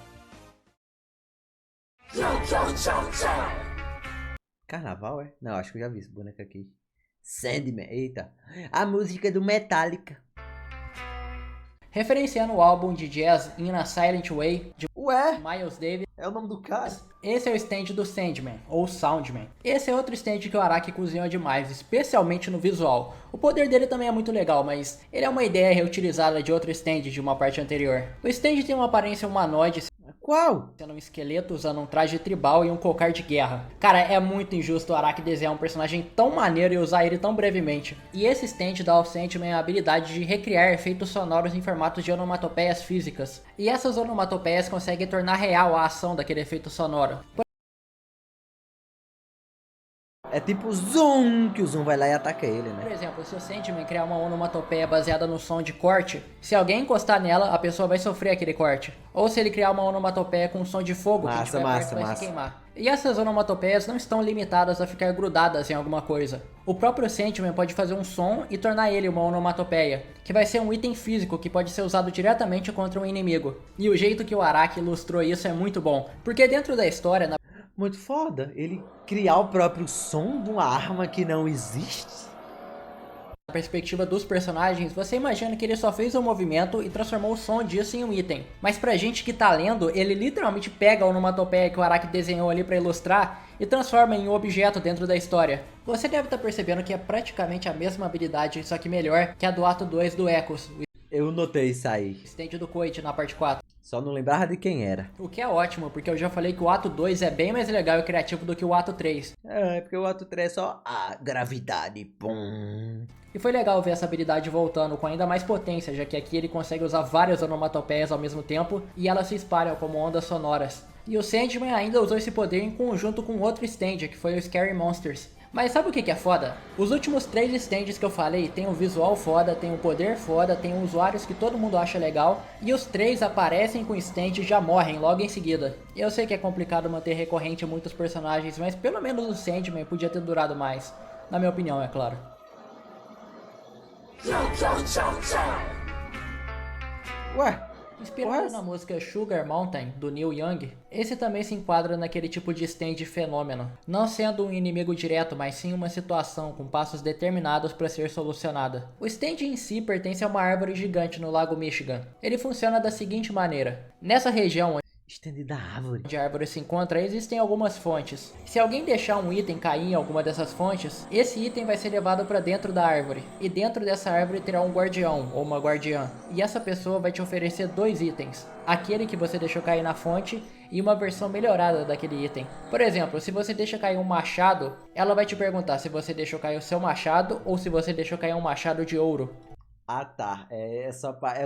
Carnaval, é? Não, acho que eu já vi esse boneco aqui. Sandman, eita. A música do Metallica.
Referenciando o álbum de jazz In a Silent Way, de
Ué,
Miles Davis,
é o nome do cara.
esse é o stand do Sandman, ou Soundman. Esse é outro stand que o Araki cozinhou demais, especialmente no visual. O poder dele também é muito legal, mas ele é uma ideia reutilizada de outro stand de uma parte anterior. O stand tem uma aparência humanoide,
Qual?
sendo um esqueleto usando um traje tribal e um cocar de guerra. Cara, é muito injusto o Araki desenhar um personagem tão maneiro e usar ele tão brevemente. E esse stand dá ao Sandman a habilidade de recriar efeitos sonoros em formatos de onomatopeias físicas. E essas onomatopeias conseguem tornar real a ação daquele efeito sonoro.
É tipo o Zoom, que o Zoom vai lá e ataca ele,
Por
né?
exemplo, se o Sandman criar uma onomatopeia baseada no som de corte, se alguém encostar nela, a pessoa vai sofrer aquele corte. Ou se ele criar uma onomatopeia com som de fogo, quem
Massa,
tiver
massa,
perto vai
massa.
se queimar. E essas onomatopeias não estão limitadas a ficar grudadas em alguma coisa. O próprio Sandman pode fazer um som e tornar ele uma onomatopeia, que vai ser um item físico que pode ser usado diretamente contra um inimigo. E o jeito que o Araki ilustrou isso é muito bom, porque dentro da história, na
Muito foda. Ele criar o próprio som de uma arma que não existe.
perspectiva dos personagens, você imagina que ele só fez um movimento e transformou o som disso em um item. Mas pra gente que tá lendo, ele literalmente pega a onomatopeia que o Araki desenhou ali pra ilustrar e transforma em um objeto dentro da história. Você deve estar percebendo que é praticamente a mesma habilidade, só que melhor que a do ato 2 do Echoes, o
Eu notei isso aí.
stand do Koichi na parte 4.
Só não lembrava de quem era.
O que é ótimo, porque eu já falei que o ato 2 é bem mais legal e criativo do que o ato 3.
É, porque o ato 3 é só a gravidade. Pum.
E foi legal ver essa habilidade voltando com ainda mais potência, já que aqui ele consegue usar várias onomatopeias ao mesmo tempo e elas se espalham como ondas sonoras. E o Sandman ainda usou esse poder em conjunto com outro stand, que foi o Scary Monsters. Mas sabe o que é foda? Os últimos 3 stands que eu falei tem um visual foda, tem um poder foda, tem usuários que todo mundo acha legal, e os 3 aparecem com stand e já morrem logo em seguida. Eu sei que é complicado manter recorrente muitos personagens, mas pelo menos o Sandman podia ter durado mais. Na minha opinião, é claro.
Ué,
Inspirado na música Sugar Mountain, do Neil Young, esse também se enquadra naquele tipo de stand fenômeno, não sendo um inimigo direto, mas sim uma situação com passos determinados para ser solucionada. O stand em si pertence a uma árvore gigante no Lago Michigan. Ele funciona da seguinte maneira: nessa região
stand da árvore.
onde a árvore se encontra, existem algumas fontes. Se alguém deixar um item cair em alguma dessas fontes, esse item vai ser levado para dentro da árvore. E dentro dessa árvore terá um guardião ou uma guardiã. E essa pessoa vai te oferecer 2 itens. Aquele que você deixou cair na fonte e uma versão melhorada daquele item. Por exemplo, se você deixa cair um machado, ela vai te perguntar se você deixou cair o seu machado ou se você deixou cair um machado de ouro.
Ah tá, é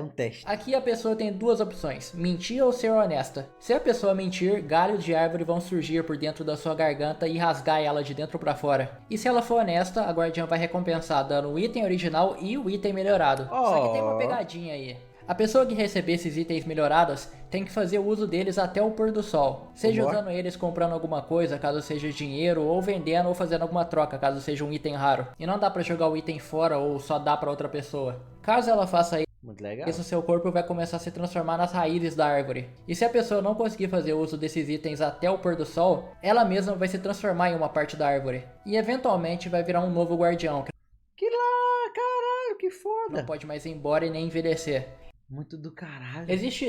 um teste.
Aqui a pessoa tem 2 opções, mentir ou ser honesta. Se a pessoa mentir, galhos de árvore vão surgir por dentro da sua garganta e rasgar ela de dentro para fora. E se ela for honesta, a guardiã vai recompensar dando o item original e o item melhorado. Só que tem uma pegadinha aí. A pessoa que receber esses itens melhorados tem que fazer o uso deles até o pôr do sol. Seja usando eles comprando alguma coisa, caso seja dinheiro, ou vendendo ou fazendo alguma troca, caso seja um item raro. E não dá pra jogar o item fora ou só dá pra outra pessoa. Caso ela faça
Muito legal.
isso, seu corpo vai começar a se transformar nas raízes da árvore. E se a pessoa não conseguir fazer uso desses itens até o pôr do sol, ela mesma vai se transformar em uma parte da árvore. E eventualmente vai virar um novo guardião, que
Que lá, caralho, que foda.
não pode mais ir embora e nem envelhecer.
Muito do caralho.
Existe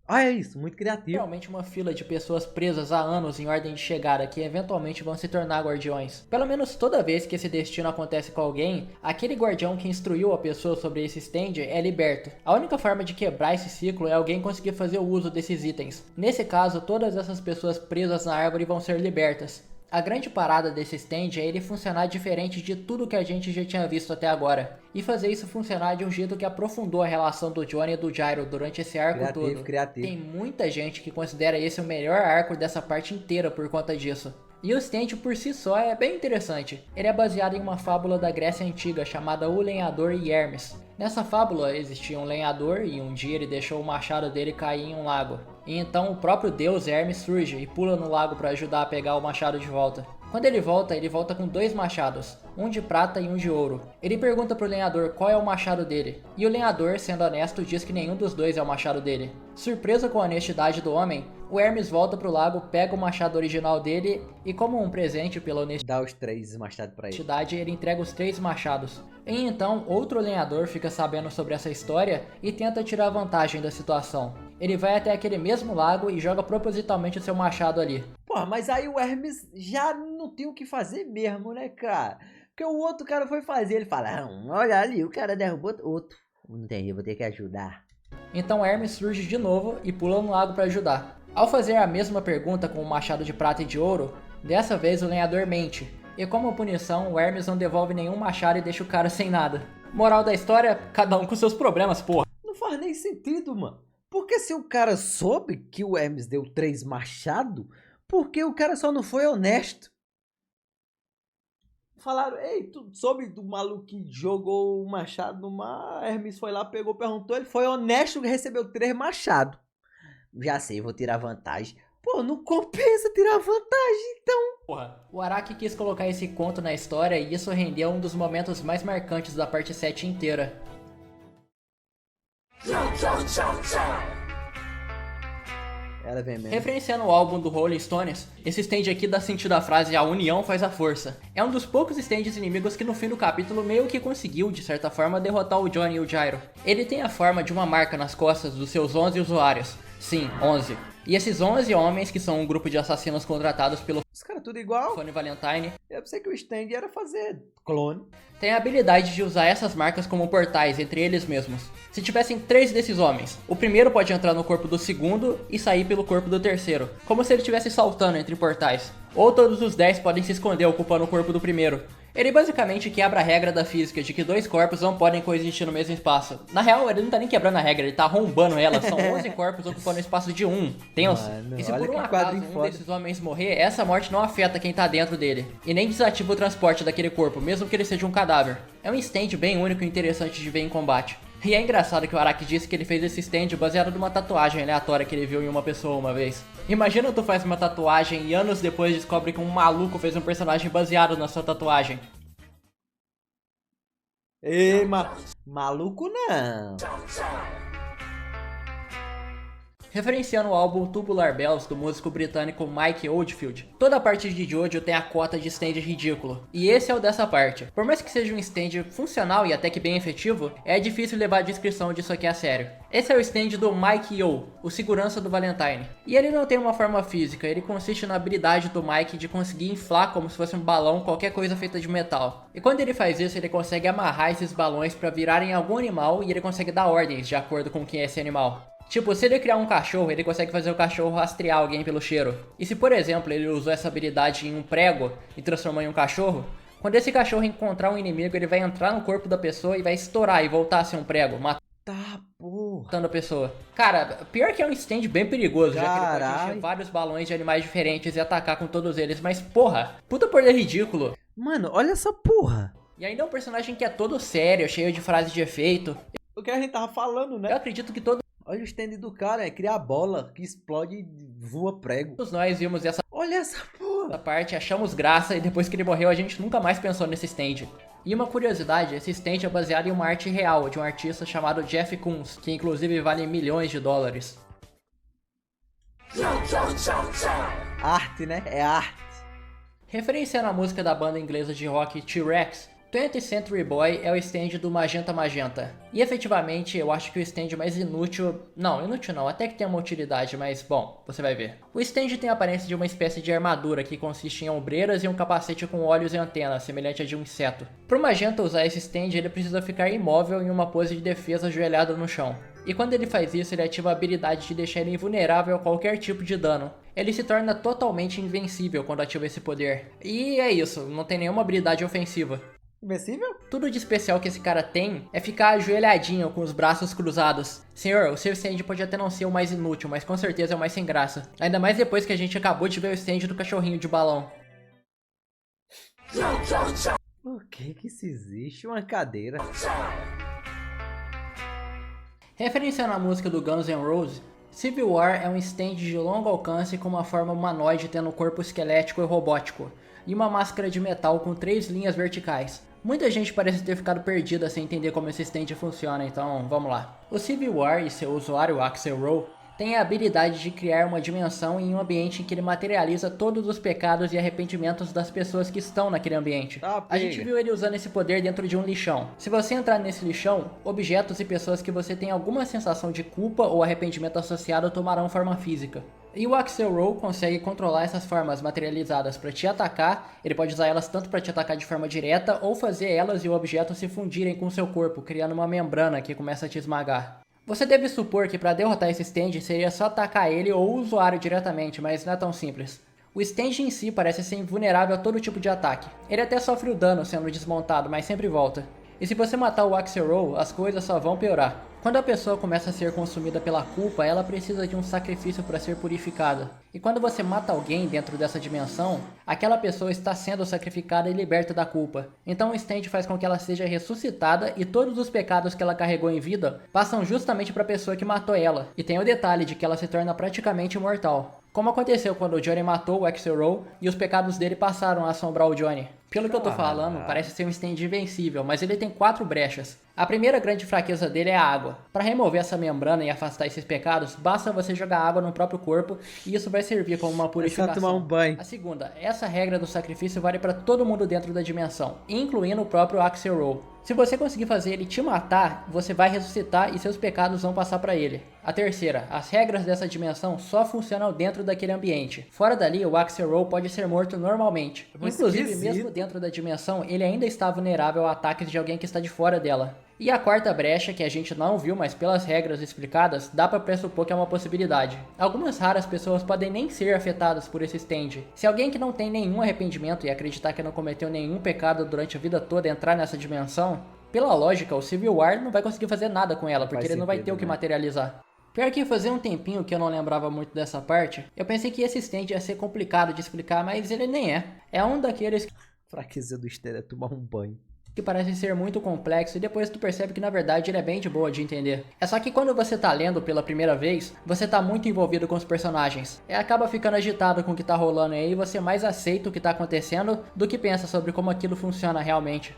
Olha isso, muito criativo.
literalmente uma fila de pessoas presas há anos em ordem de chegada que eventualmente vão se tornar guardiões. Pelo menos toda vez que esse destino acontece com alguém, aquele guardião que instruiu a pessoa sobre esse stand é liberto. A única forma de quebrar esse ciclo é alguém conseguir fazer o uso desses itens. Nesse caso, todas essas pessoas presas na árvore vão ser libertas. A grande parada desse stand é ele funcionar diferente de tudo que a gente já tinha visto até agora. E fazer isso funcionar de um jeito que aprofundou a relação do Johnny e do Gyro durante esse arco todo.
Criativo.
Tem muita gente que considera esse o melhor arco dessa parte inteira por conta disso. E o stand por si só é bem interessante. Ele é baseado em uma fábula da Grécia Antiga chamada O Lenhador e Hermes. Nessa fábula existia um lenhador e um dia ele deixou o machado dele cair em um lago. E então o próprio deus Hermes surge e pula no lago para ajudar a pegar o machado de volta. Quando ele volta com 2 machados, um de prata e um de ouro. Ele pergunta pro lenhador qual é o machado dele, e o lenhador, sendo honesto, diz que nenhum dos 2 é o machado dele. Surpreso com a honestidade do homem, o Hermes volta pro lago, pega o machado original dele e, como um presente pela honestidade,
Dá os 3 machados pra ele.
ele entrega os 3 machados. E então, outro lenhador fica sabendo sobre essa história e tenta tirar vantagem da situação. Ele vai até aquele mesmo lago e joga propositalmente o seu machado ali.
Porra, mas aí o Hermes já não tem o que fazer mesmo, né, cara? Porque o outro cara foi fazer, ele fala, não, olha ali, o cara derrubou outro. Não tem, eu vou ter que ajudar.
Então Hermes surge de novo e pula no lago para ajudar. Ao fazer a mesma pergunta com o machado de prata e de ouro, dessa vez o lenhador mente. E como punição, o Hermes não devolve nenhum machado e deixa o cara sem nada. Moral da história, cada um com seus problemas, porra.
Não faz nem sentido, mano. Porque se o cara soube que o Hermes deu 3 machados, por que o cara só não foi honesto? falaram, ei, tu soube do maluco que jogou o machado no mar? Hermes foi lá, pegou, perguntou, ele foi honesto e recebeu 3 machados. Já sei, vou tirar vantagem. Pô, não compensa tirar vantagem, então.
Porra. O Araki quis colocar esse conto na história e isso rendeu um dos momentos mais marcantes da parte 7 inteira.
Ela vem mesmo.
Referenciando o álbum do Rolling Stones, esse stand aqui dá sentido à frase "a união faz a força". É um dos poucos stands inimigos que no fim do capítulo meio que conseguiu, de certa forma, derrotar o Johnny e o Gyro. Ele tem a forma de uma marca nas costas dos seus 11 usuários. Sim, 11. E esses 11 homens, que são um grupo de assassinos contratados pelo
Os caras tudo igual.
Tony Valentine,
Eu pensei que o stand era fazer clone.
têm a habilidade de usar essas marcas como portais entre eles mesmos. Se tivessem 3 desses homens, o primeiro pode entrar no corpo do segundo e sair pelo corpo do terceiro, como se ele estivesse saltando entre portais. Ou todos os 10 podem se esconder ocupando o corpo do primeiro. Ele basicamente quebra a regra da física de que 2 corpos não podem coexistir no mesmo espaço. Na real, ele não tá nem quebrando a regra, ele tá arrombando ela. São 11 corpos ocupando o espaço de um. Tenso.
Mano,
E se
olha
por um
que
acaso
quadrinho
um
foda.
desses homens morrer, essa morte não afeta quem tá dentro dele. E nem desativa o transporte daquele corpo, mesmo que ele seja um cadáver. É um stand bem único e interessante de ver em combate. E é engraçado que o Araki disse que ele fez esse stand baseado numa tatuagem aleatória que ele viu em uma pessoa uma vez. Imagina tu faz uma tatuagem e anos depois descobre que um maluco fez um personagem baseado na sua tatuagem.
Ei, maluco não.
Referenciando o álbum Tubular Bells do músico britânico Mike Oldfield, toda a parte de Jojo tem a cota de stand ridículo, e esse é o dessa parte. Por mais que seja um stand funcional e até que bem efetivo, é difícil levar a descrição disso aqui a sério. Esse é o stand do Mike Yo, o segurança do Valentine. E ele não tem uma forma física, ele consiste na habilidade do Mike de conseguir inflar como se fosse um balão qualquer coisa feita de metal. E quando ele faz isso, ele consegue amarrar esses balões para virarem algum animal e ele consegue dar ordens de acordo com quem é esse animal. Tipo, se ele criar um cachorro, ele consegue fazer o cachorro rastrear alguém pelo cheiro. E se, por exemplo, ele usou essa habilidade em um prego e transformou em um cachorro, quando esse cachorro encontrar um inimigo, ele vai entrar no corpo da pessoa e vai estourar e voltar a ser um prego,
Tá, porra.
matando a pessoa. Cara, pior que é um stand bem perigoso, já que ele pode
Caralho.
encher vários balões de animais diferentes e atacar com todos eles, mas porra, puta poder ridículo.
Mano, olha essa porra.
E ainda é um personagem que é todo sério, cheio de frases de efeito.
O que a gente tava falando, né?
Eu acredito que todos
Olha o stand do cara, é criar bola que explode e voa prego.
nós vimos essa
Olha essa porra.
parte, achamos graça e depois que ele morreu a gente nunca mais pensou nesse stand. E uma curiosidade, esse stand é baseado em uma arte real de um artista chamado Jeff Koons, que inclusive vale milhões de dólares.
Arte, né? É arte.
Referenciando a música da banda inglesa de rock T-Rex, 20th Century Boy é o stand do Magenta Magenta. E efetivamente eu acho que o stand mais inútil... Não, inútil não, até que tem uma utilidade, mas bom, você vai ver. O stand tem a aparência de uma espécie de armadura que consiste em ombreiras e um capacete com olhos e antenas, semelhante a de um inseto. Para o Magenta usar esse stand, ele precisa ficar imóvel em uma pose de defesa ajoelhado no chão. E quando ele faz isso, ele ativa a habilidade de deixar ele invulnerável a qualquer tipo de dano. Ele se torna totalmente invencível quando ativa esse poder. E é isso, não tem nenhuma habilidade ofensiva.
Invencível?
Tudo de especial que esse cara tem é ficar ajoelhadinho com os braços cruzados. Senhor, o seu stand pode até não ser o mais inútil, mas com certeza é o mais sem graça. Ainda mais depois que a gente acabou de ver o stand do cachorrinho de balão.
Por que isso existe? Uma cadeira.
Referenciando a música do Guns N' Roses, Civil War é um stand de longo alcance com uma forma humanoide tendo um corpo esquelético e robótico, e uma máscara de metal com 3 linhas verticais. Muita gente parece ter ficado perdida sem entender como esse stand funciona, então vamos lá. O Civil War e seu usuário Axel Rowe têm a habilidade de criar uma dimensão em um ambiente em que ele materializa todos os pecados e arrependimentos das pessoas que estão naquele ambiente. A gente viu ele usando esse poder dentro de um lixão. Se você entrar nesse lixão, objetos e pessoas que você tem alguma sensação de culpa ou arrependimento associado tomarão forma física. E o Axel Rowe consegue controlar essas formas materializadas para te atacar, ele pode usar elas tanto para te atacar de forma direta ou fazer elas e o objeto se fundirem com seu corpo, criando uma membrana que começa a te esmagar. Você deve supor que para derrotar esse stand seria só atacar ele ou o usuário diretamente, mas não é tão simples. O stand em si parece ser invulnerável a todo tipo de ataque. Ele até sofre o dano sendo desmontado, mas sempre volta. E se você matar o Axelrod, as coisas só vão piorar. Quando a pessoa começa a ser consumida pela culpa, ela precisa de um sacrifício para ser purificada. E quando você mata alguém dentro dessa dimensão, aquela pessoa está sendo sacrificada e liberta da culpa. Então o stand faz com que ela seja ressuscitada e todos os pecados que ela carregou em vida passam justamente para a pessoa que matou ela. E tem o detalhe de que ela se torna praticamente imortal. Como aconteceu quando o Johnny matou o Axelrod e os pecados dele passaram a assombrar o Johnny. Pelo que eu tô falando, parece ser um stand invencível, mas ele tem 4 brechas. A primeira grande fraqueza dele é a água. Para remover essa membrana e afastar esses pecados, basta você jogar água no próprio corpo e isso vai servir como uma purificação.
É só tomar um banho.
A segunda, essa regra do sacrifício vale para todo mundo dentro da dimensão, incluindo o próprio Axelrod. Se você conseguir fazer ele te matar, você vai ressuscitar e seus pecados vão passar para ele. A terceira, as regras dessa dimensão só funcionam dentro daquele ambiente. Fora dali, o Axelrod pode ser morto normalmente. Inclusive, mesmo dentro da dimensão, ele ainda está vulnerável a ataques de alguém que está de fora dela. E a quarta brecha, que a gente não viu, mas pelas regras explicadas, dá pra pressupor que é uma possibilidade. Algumas raras pessoas podem nem ser afetadas por esse stand. Se alguém que não tem nenhum arrependimento e acreditar que não cometeu nenhum pecado durante a vida toda entrar nessa dimensão, pela lógica, o Civil War não vai conseguir fazer nada com ela, porque ele não vai ter o que materializar. Pior que fazia um tempinho que eu não lembrava muito dessa parte, eu pensei que esse stand ia ser complicado de explicar, mas ele nem é. É um daqueles...
Fraqueza do stand é tomar um banho.
Que parece ser muito complexo e depois tu percebe que na verdade ele é bem de boa de entender. É só que quando você tá lendo pela primeira vez, você tá muito envolvido com os personagens. E acaba ficando agitado com o que tá rolando aí e você mais aceita o que tá acontecendo do que pensa sobre como aquilo funciona realmente.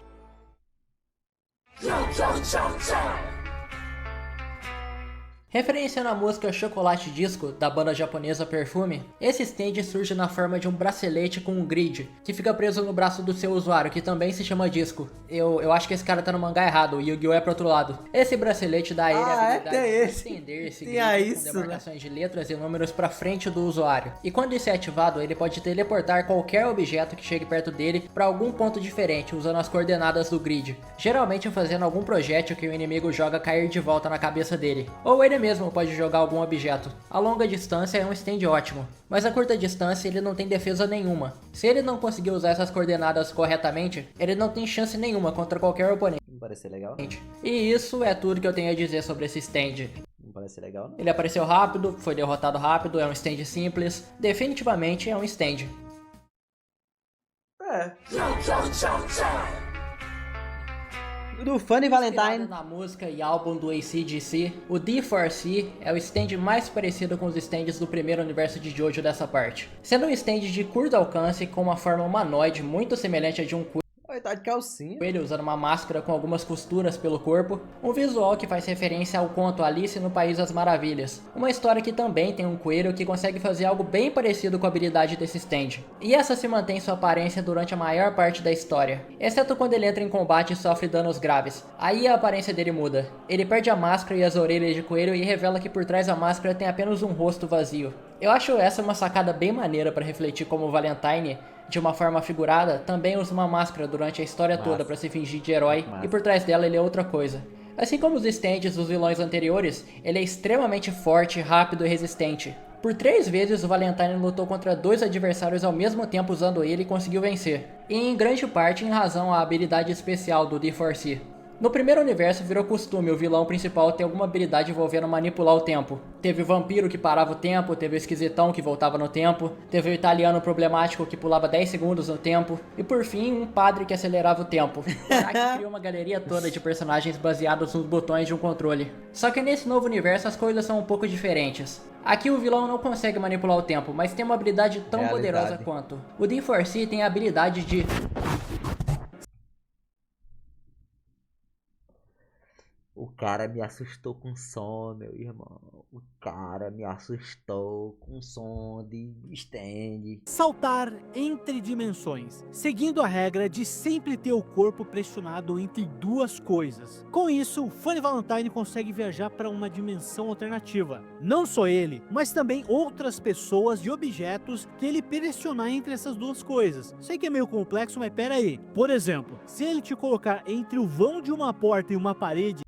Referenciando a música Chocolate Disco, da banda japonesa Perfume, esse stand surge na forma de um bracelete com um grid, que fica preso no braço do seu usuário, que também se chama disco. Eu acho que esse cara tá no mangá errado, o Yu-Gi-Oh! É pro outro lado. Esse bracelete dá a ele a habilidade de estender esse grid com demarcações de letras e números pra frente do usuário. E quando isso é ativado, ele pode teleportar qualquer objeto que chegue perto dele pra algum ponto diferente, usando as coordenadas do grid. Geralmente fazendo algum projétil que o inimigo joga cair de volta na cabeça dele. Ou ele mesmo pode jogar algum objeto. A longa distância é um stand ótimo, mas a curta distância ele não tem defesa nenhuma. Se ele não conseguir usar essas coordenadas corretamente, ele não tem chance nenhuma contra qualquer oponente.
Não parece ser legal?
E isso é tudo que eu tenho a dizer sobre esse stand.
Não parece ser legal, não?
Ele apareceu rápido, foi derrotado rápido, é um stand simples. Definitivamente é um stand.
É. Do Funny Valentine.
Na música e álbum do AC/DC, o D4C é o stand mais parecido com os stands do primeiro universo de JoJo dessa parte. Sendo um stand de curto alcance com uma forma humanoide muito semelhante a de um
Ele tá de calcinha.
ele usando uma máscara com algumas costuras pelo corpo, um visual que faz referência ao conto Alice no País das Maravilhas, uma história que também tem um coelho que consegue fazer algo bem parecido com a habilidade desse stand, e essa se mantém sua aparência durante a maior parte da história, exceto quando ele entra em combate e sofre danos graves, aí a aparência dele muda, ele perde a máscara e as orelhas de coelho e revela que por trás da máscara tem apenas um rosto vazio. Eu acho essa uma sacada bem maneira para refletir como o Valentine, de uma forma figurada, também usa uma máscara durante a história toda para se fingir de herói, e por trás dela ele é outra coisa. Assim como os stands dos vilões anteriores, ele é extremamente forte, rápido e resistente. Por 3 vezes o Valentine lutou contra 2 adversários ao mesmo tempo usando ele e conseguiu vencer, e em grande parte em razão à habilidade especial do D4C. No primeiro universo virou costume o vilão principal ter alguma habilidade envolvendo manipular o tempo. Teve o vampiro que parava o tempo, teve o esquisitão que voltava no tempo, teve o italiano problemático que pulava 10 segundos no tempo, e por fim um padre que acelerava o tempo. Araki criou uma galeria toda de personagens baseados nos botões de um controle. Só que nesse novo universo as coisas são um pouco diferentes. Aqui o vilão não consegue manipular o tempo, mas tem uma habilidade tão poderosa quanto. O D4C tem a habilidade de...
O cara me assustou com som, meu irmão. O cara me assustou com som de stand.
Saltar entre dimensões, seguindo a regra de sempre ter o corpo pressionado entre 2 coisas. Com isso, o Funny Valentine consegue viajar para uma dimensão alternativa. Não só ele, mas também outras pessoas e objetos que ele pressionar entre essas 2 coisas. Sei que é meio complexo, mas pera aí. Por exemplo, se ele te colocar entre o vão de uma porta e uma parede,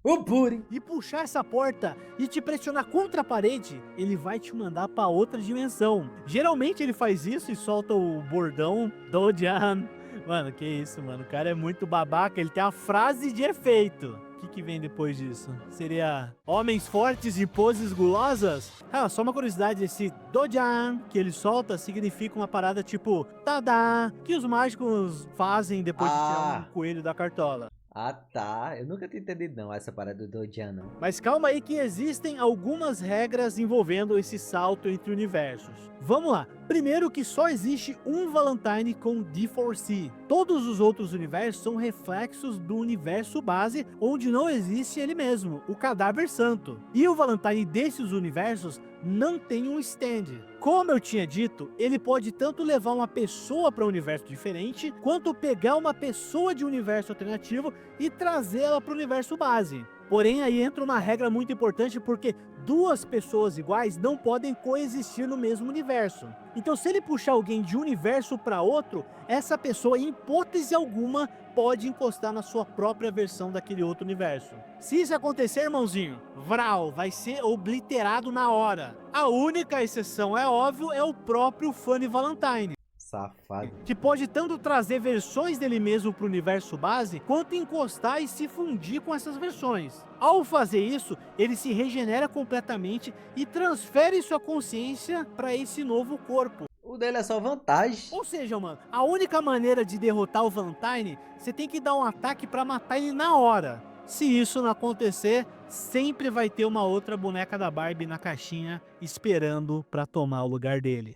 e puxar essa porta e te pressionar contra a parede, ele vai te mandar para outra dimensão. Geralmente ele faz isso e solta o bordão Dojan. Mano, que isso, mano. O cara é muito babaca, ele tem a frase de efeito. O que vem depois disso? Seria homens fortes e poses gulosas? Ah, só uma curiosidade, esse Dojan que ele solta significa uma parada tipo Tadá, que os mágicos fazem depois de tirar um coelho da cartola.
Ah, tá. Eu nunca tinha entendido não, essa parada do Dojan, não.
Mas calma aí que existem algumas regras envolvendo esse salto entre universos. Vamos lá. Primeiro que só existe um Valentine com D4C. Todos os outros universos são reflexos do universo base, onde não existe ele mesmo, o Cadáver Santo. E o Valentine desses universos não tem um stand. Como eu tinha dito, ele pode tanto levar uma pessoa para um universo diferente, quanto pegar uma pessoa de um universo alternativo e trazê-la para o universo base. Porém, aí entra uma regra muito importante, porque duas pessoas iguais não podem coexistir no mesmo universo. Então, se ele puxar alguém de um universo para outro, essa pessoa, em hipótese alguma, pode encostar na sua própria versão daquele outro universo. Se isso acontecer, irmãozinho, Vral vai ser obliterado na hora. A única exceção, é óbvio, é o próprio Funny Valentine,
Safado.
que pode tanto trazer versões dele mesmo para o universo base, quanto encostar e se fundir com essas versões. Ao fazer isso, ele se regenera completamente e transfere sua consciência para esse novo corpo.
O dele é só vantagem.
Ou seja, mano, a única maneira de derrotar o Valentine, você tem que dar um ataque para matar ele na hora. Se isso não acontecer, sempre vai ter uma outra boneca da Barbie na caixinha esperando para tomar o lugar dele.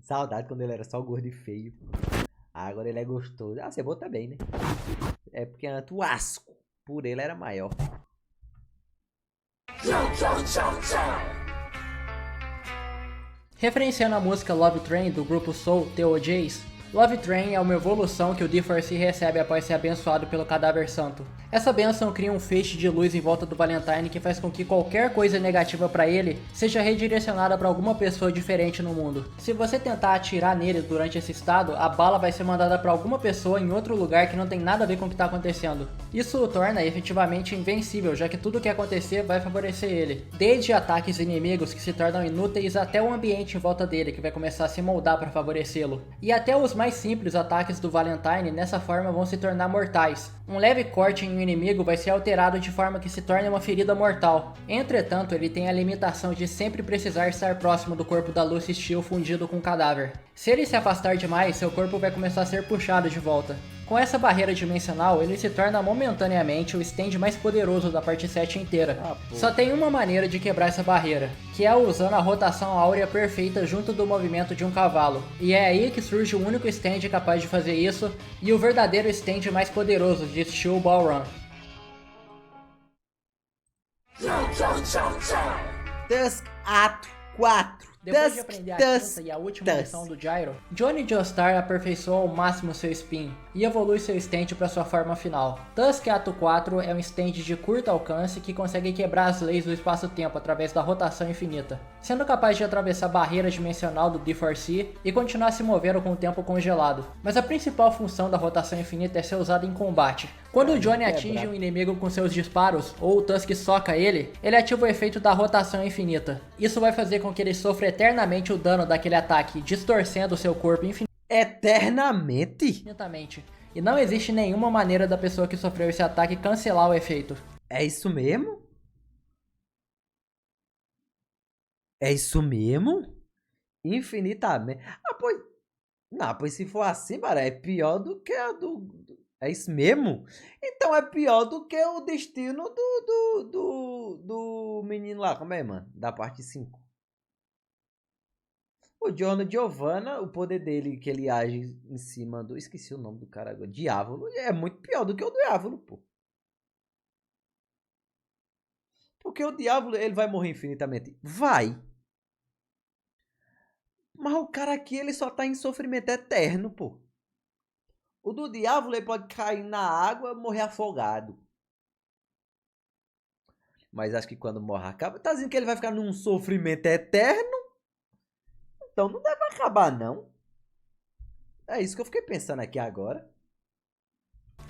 Saudade quando ele era só gordo e feio. Agora ele é gostoso. Ah, Cebola também, né? É porque antes o asco por ele era maior.
Referenciando a música Love Train do grupo Soul The OJs, Love Train é uma evolução que o D4C recebe após ser abençoado pelo Cadáver Santo. Essa bênção cria um feixe de luz em volta do Valentine que faz com que qualquer coisa negativa para ele seja redirecionada para alguma pessoa diferente no mundo. Se você tentar atirar nele durante esse estado, a bala vai ser mandada para alguma pessoa em outro lugar que não tem nada a ver com o que está acontecendo. Isso o torna efetivamente invencível, já que tudo o que acontecer vai favorecer ele. Desde ataques inimigos que se tornam inúteis até o ambiente em volta dele que vai começar a se moldar para favorecê-lo. E até os mais simples ataques do Valentine nessa forma vão se tornar mortais. Um leve corte em um inimigo vai ser alterado de forma que se torne uma ferida mortal. Entretanto, ele tem a limitação de sempre precisar estar próximo do corpo da Lucy Steel fundido com o cadáver. Se ele se afastar demais, seu corpo vai começar a ser puxado de volta. Com essa barreira dimensional, ele se torna momentaneamente o stand mais poderoso da parte 7 inteira. Só tem uma maneira de quebrar essa barreira, que é usando a rotação áurea perfeita junto do movimento de um cavalo. E é aí que surge o único stand capaz de fazer isso, e o verdadeiro stand mais poderoso de Steel Ball Run.
Tusk Ato 4.
Depois de aprender a quinta e a última lição do Gyro, Johnny Joestar aperfeiçoa ao máximo seu spin e evolui seu stand para sua forma final. Tusk Ato 4 é um stand de curto alcance que consegue quebrar as leis do espaço-tempo através da rotação infinita, sendo capaz de atravessar a barreira dimensional do D4C e continuar se movendo com o tempo congelado. Mas a principal função da rotação infinita é ser usada em combate. Quando o Johnny atinge um inimigo com seus disparos, ou o Tusk soca ele ativa o efeito da rotação infinita. Isso vai fazer com que ele sofra eternamente o dano daquele ataque, distorcendo seu corpo
Eternamente?
E não existe nenhuma maneira da pessoa que sofreu esse ataque cancelar o efeito.
É isso mesmo? É isso mesmo? Infinitamente. Ah, pois... Não, pois se for assim, cara, é pior do que a do... É isso mesmo? Então é pior do que o destino do menino lá. Como é, mano? Da parte 5. O Giorno Giovanna, o poder dele, que ele age em cima do... Esqueci o nome do cara agora. Diávolo. É muito pior do que o Diávolo, pô. Porque o Diávolo, ele vai morrer infinitamente. Vai. Mas o cara aqui, ele só tá em sofrimento eterno, pô. O do Diávolo, ele pode cair na água e morrer afogado. Mas acho que quando morre acaba... Tá dizendo que ele vai ficar num sofrimento eterno? Então não deve acabar, não. É isso que eu fiquei pensando aqui agora.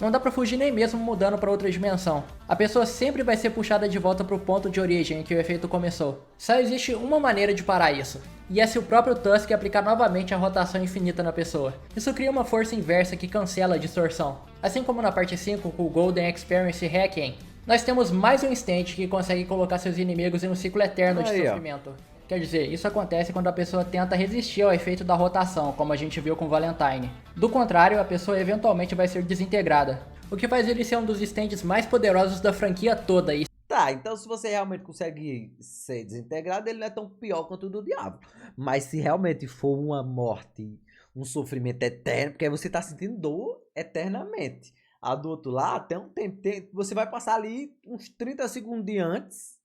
Não dá pra fugir nem mesmo mudando pra outra dimensão. A pessoa sempre vai ser puxada de volta pro ponto de origem em que o efeito começou. Só existe uma maneira de parar isso, e é se o próprio Tusk aplicar novamente a rotação infinita na pessoa. Isso cria uma força inversa que cancela a distorção. Assim como na parte 5 com o Golden Experience Hacking, nós temos mais um stand que consegue colocar seus inimigos em um ciclo eterno de sofrimento. Quer dizer, isso acontece quando a pessoa tenta resistir ao efeito da rotação, como a gente viu com Valentine. Do contrário, a pessoa eventualmente vai ser desintegrada, o que faz ele ser um dos stands mais poderosos da franquia toda. E
Tá, então se você realmente consegue ser desintegrado, ele não é tão pior quanto o do diabo. Mas se realmente for uma morte, um sofrimento eterno, porque aí você tá sentindo dor eternamente. A do outro lado, tem um tempo, você vai passar ali uns 30 segundos antes,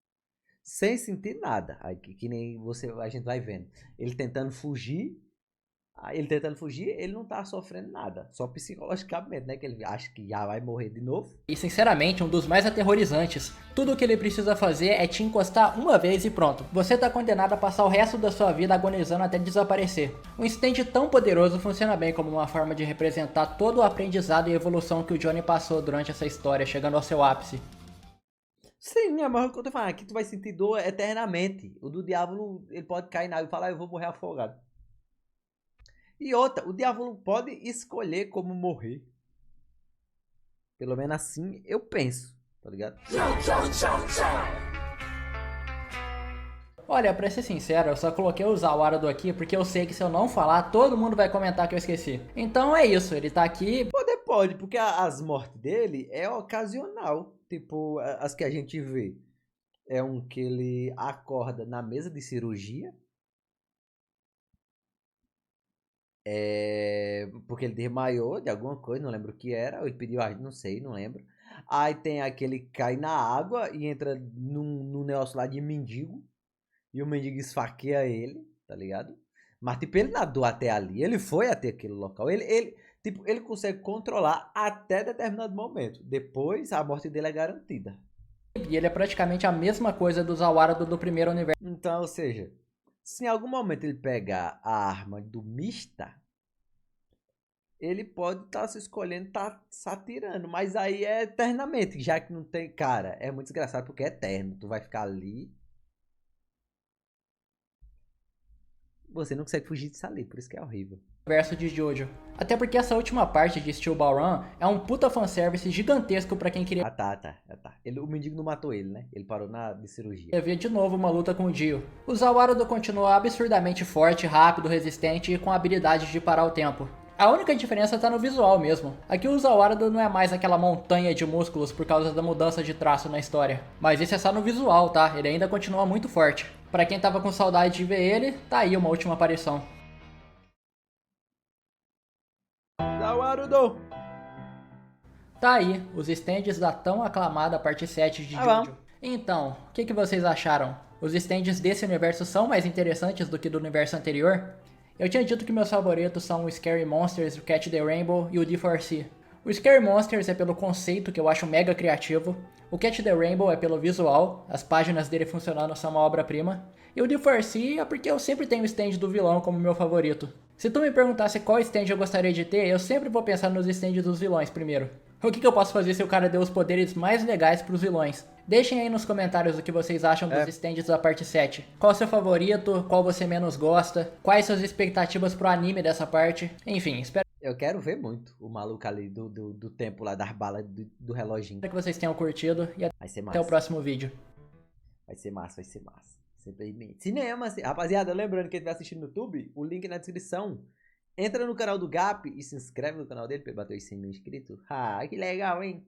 sem sentir nada. Aí que nem a gente vai vendo. Ele tentando fugir, ele não tá sofrendo nada. Só psicologicamente, né? Que ele acha que já vai morrer de novo.
E sinceramente, um dos mais aterrorizantes. Tudo o que ele precisa fazer é te encostar uma vez e pronto. Você tá condenado a passar o resto da sua vida agonizando até desaparecer. Um stand tão poderoso funciona bem como uma forma de representar todo o aprendizado e evolução que o Johnny passou durante essa história, chegando ao seu ápice.
Sim, mas o que eu tô falando aqui, tu vai sentir dor eternamente. O do diabo, ele pode cair na água e falar, eu vou morrer afogado. E outra, o diabo pode escolher como morrer. Pelo menos assim eu penso, tá ligado?
Olha, pra ser sincero, eu só coloquei o Zawardo aqui porque eu sei que se eu não falar, todo mundo vai comentar que eu esqueci. Então é isso, ele tá aqui.
Pode, porque as mortes dele é ocasional. Tipo, as que a gente vê. É um que ele acorda na mesa de cirurgia. Porque ele desmaiou de alguma coisa, não lembro o que era. Ou ele pediu ajuda, não sei, não lembro. Aí tem aquele que cai na água e entra num negócio lá de mendigo. E o mendigo esfaqueia ele, tá ligado? Mas tipo, ele nadou até ali. Ele foi até aquele local. Ele consegue controlar até determinado momento. Depois, a morte dele é garantida.
E ele é praticamente a mesma coisa do Zawardo do primeiro universo.
Então, ou seja, se em algum momento ele pegar a arma do Mista, ele pode estar se escolhendo, se atirando. Mas aí é eternamente, já que não tem... Cara, é muito desgraçado porque é eterno. Tu vai ficar ali... Você não consegue fugir disso ali, por isso que é horrível.
Verso de Jojo. Até porque essa última parte de Steel Ball Run é um puta fanservice gigantesco pra quem queria
Tá. O mendigo não matou ele, né? Ele parou de cirurgia.
ver de novo uma luta com o Dio. O Zawardo continua absurdamente forte, rápido, resistente e com habilidade de parar o tempo. A única diferença tá no visual mesmo. Aqui o Zawardo não é mais aquela montanha de músculos por causa da mudança de traço na história. Mas isso é só no visual, tá? Ele ainda continua muito forte. Pra quem tava com saudade de ver ele, tá aí uma última aparição.
Zawardo!
Tá aí, os stands da tão aclamada parte 7 de Jojo. Então, o que vocês acharam? Os stands desse universo são mais interessantes do que do universo anterior? Eu tinha dito que meus favoritos são o Scary Monsters, o Catch the Rainbow e o D4C. O Scary Monsters é pelo conceito, que eu acho mega criativo. O Catch the Rainbow é pelo visual, as páginas dele funcionando são uma obra-prima. E o D4C é porque eu sempre tenho o stand do vilão como meu favorito. Se tu me perguntasse qual stand eu gostaria de ter, eu sempre vou pensar nos stands dos vilões primeiro. O que eu posso fazer se o cara deu os poderes mais legais pros vilões? Deixem aí nos comentários o que vocês acham dos stands da parte 7. Qual o seu favorito? Qual você menos gosta? Quais suas expectativas pro anime dessa parte? Enfim, espero
Eu quero ver muito o maluco ali do tempo lá, das balas do reloginho.
que vocês tenham curtido e
Vai ser
até
massa.
o próximo vídeo.
Vai ser massa. Simplesmente. Cinema, rapaziada, lembrando que quem estiver assistindo no YouTube, o link na descrição. Entra no canal do Gap e se inscreve no canal dele pra ele bater os 100 mil inscritos. Ah, que legal, hein?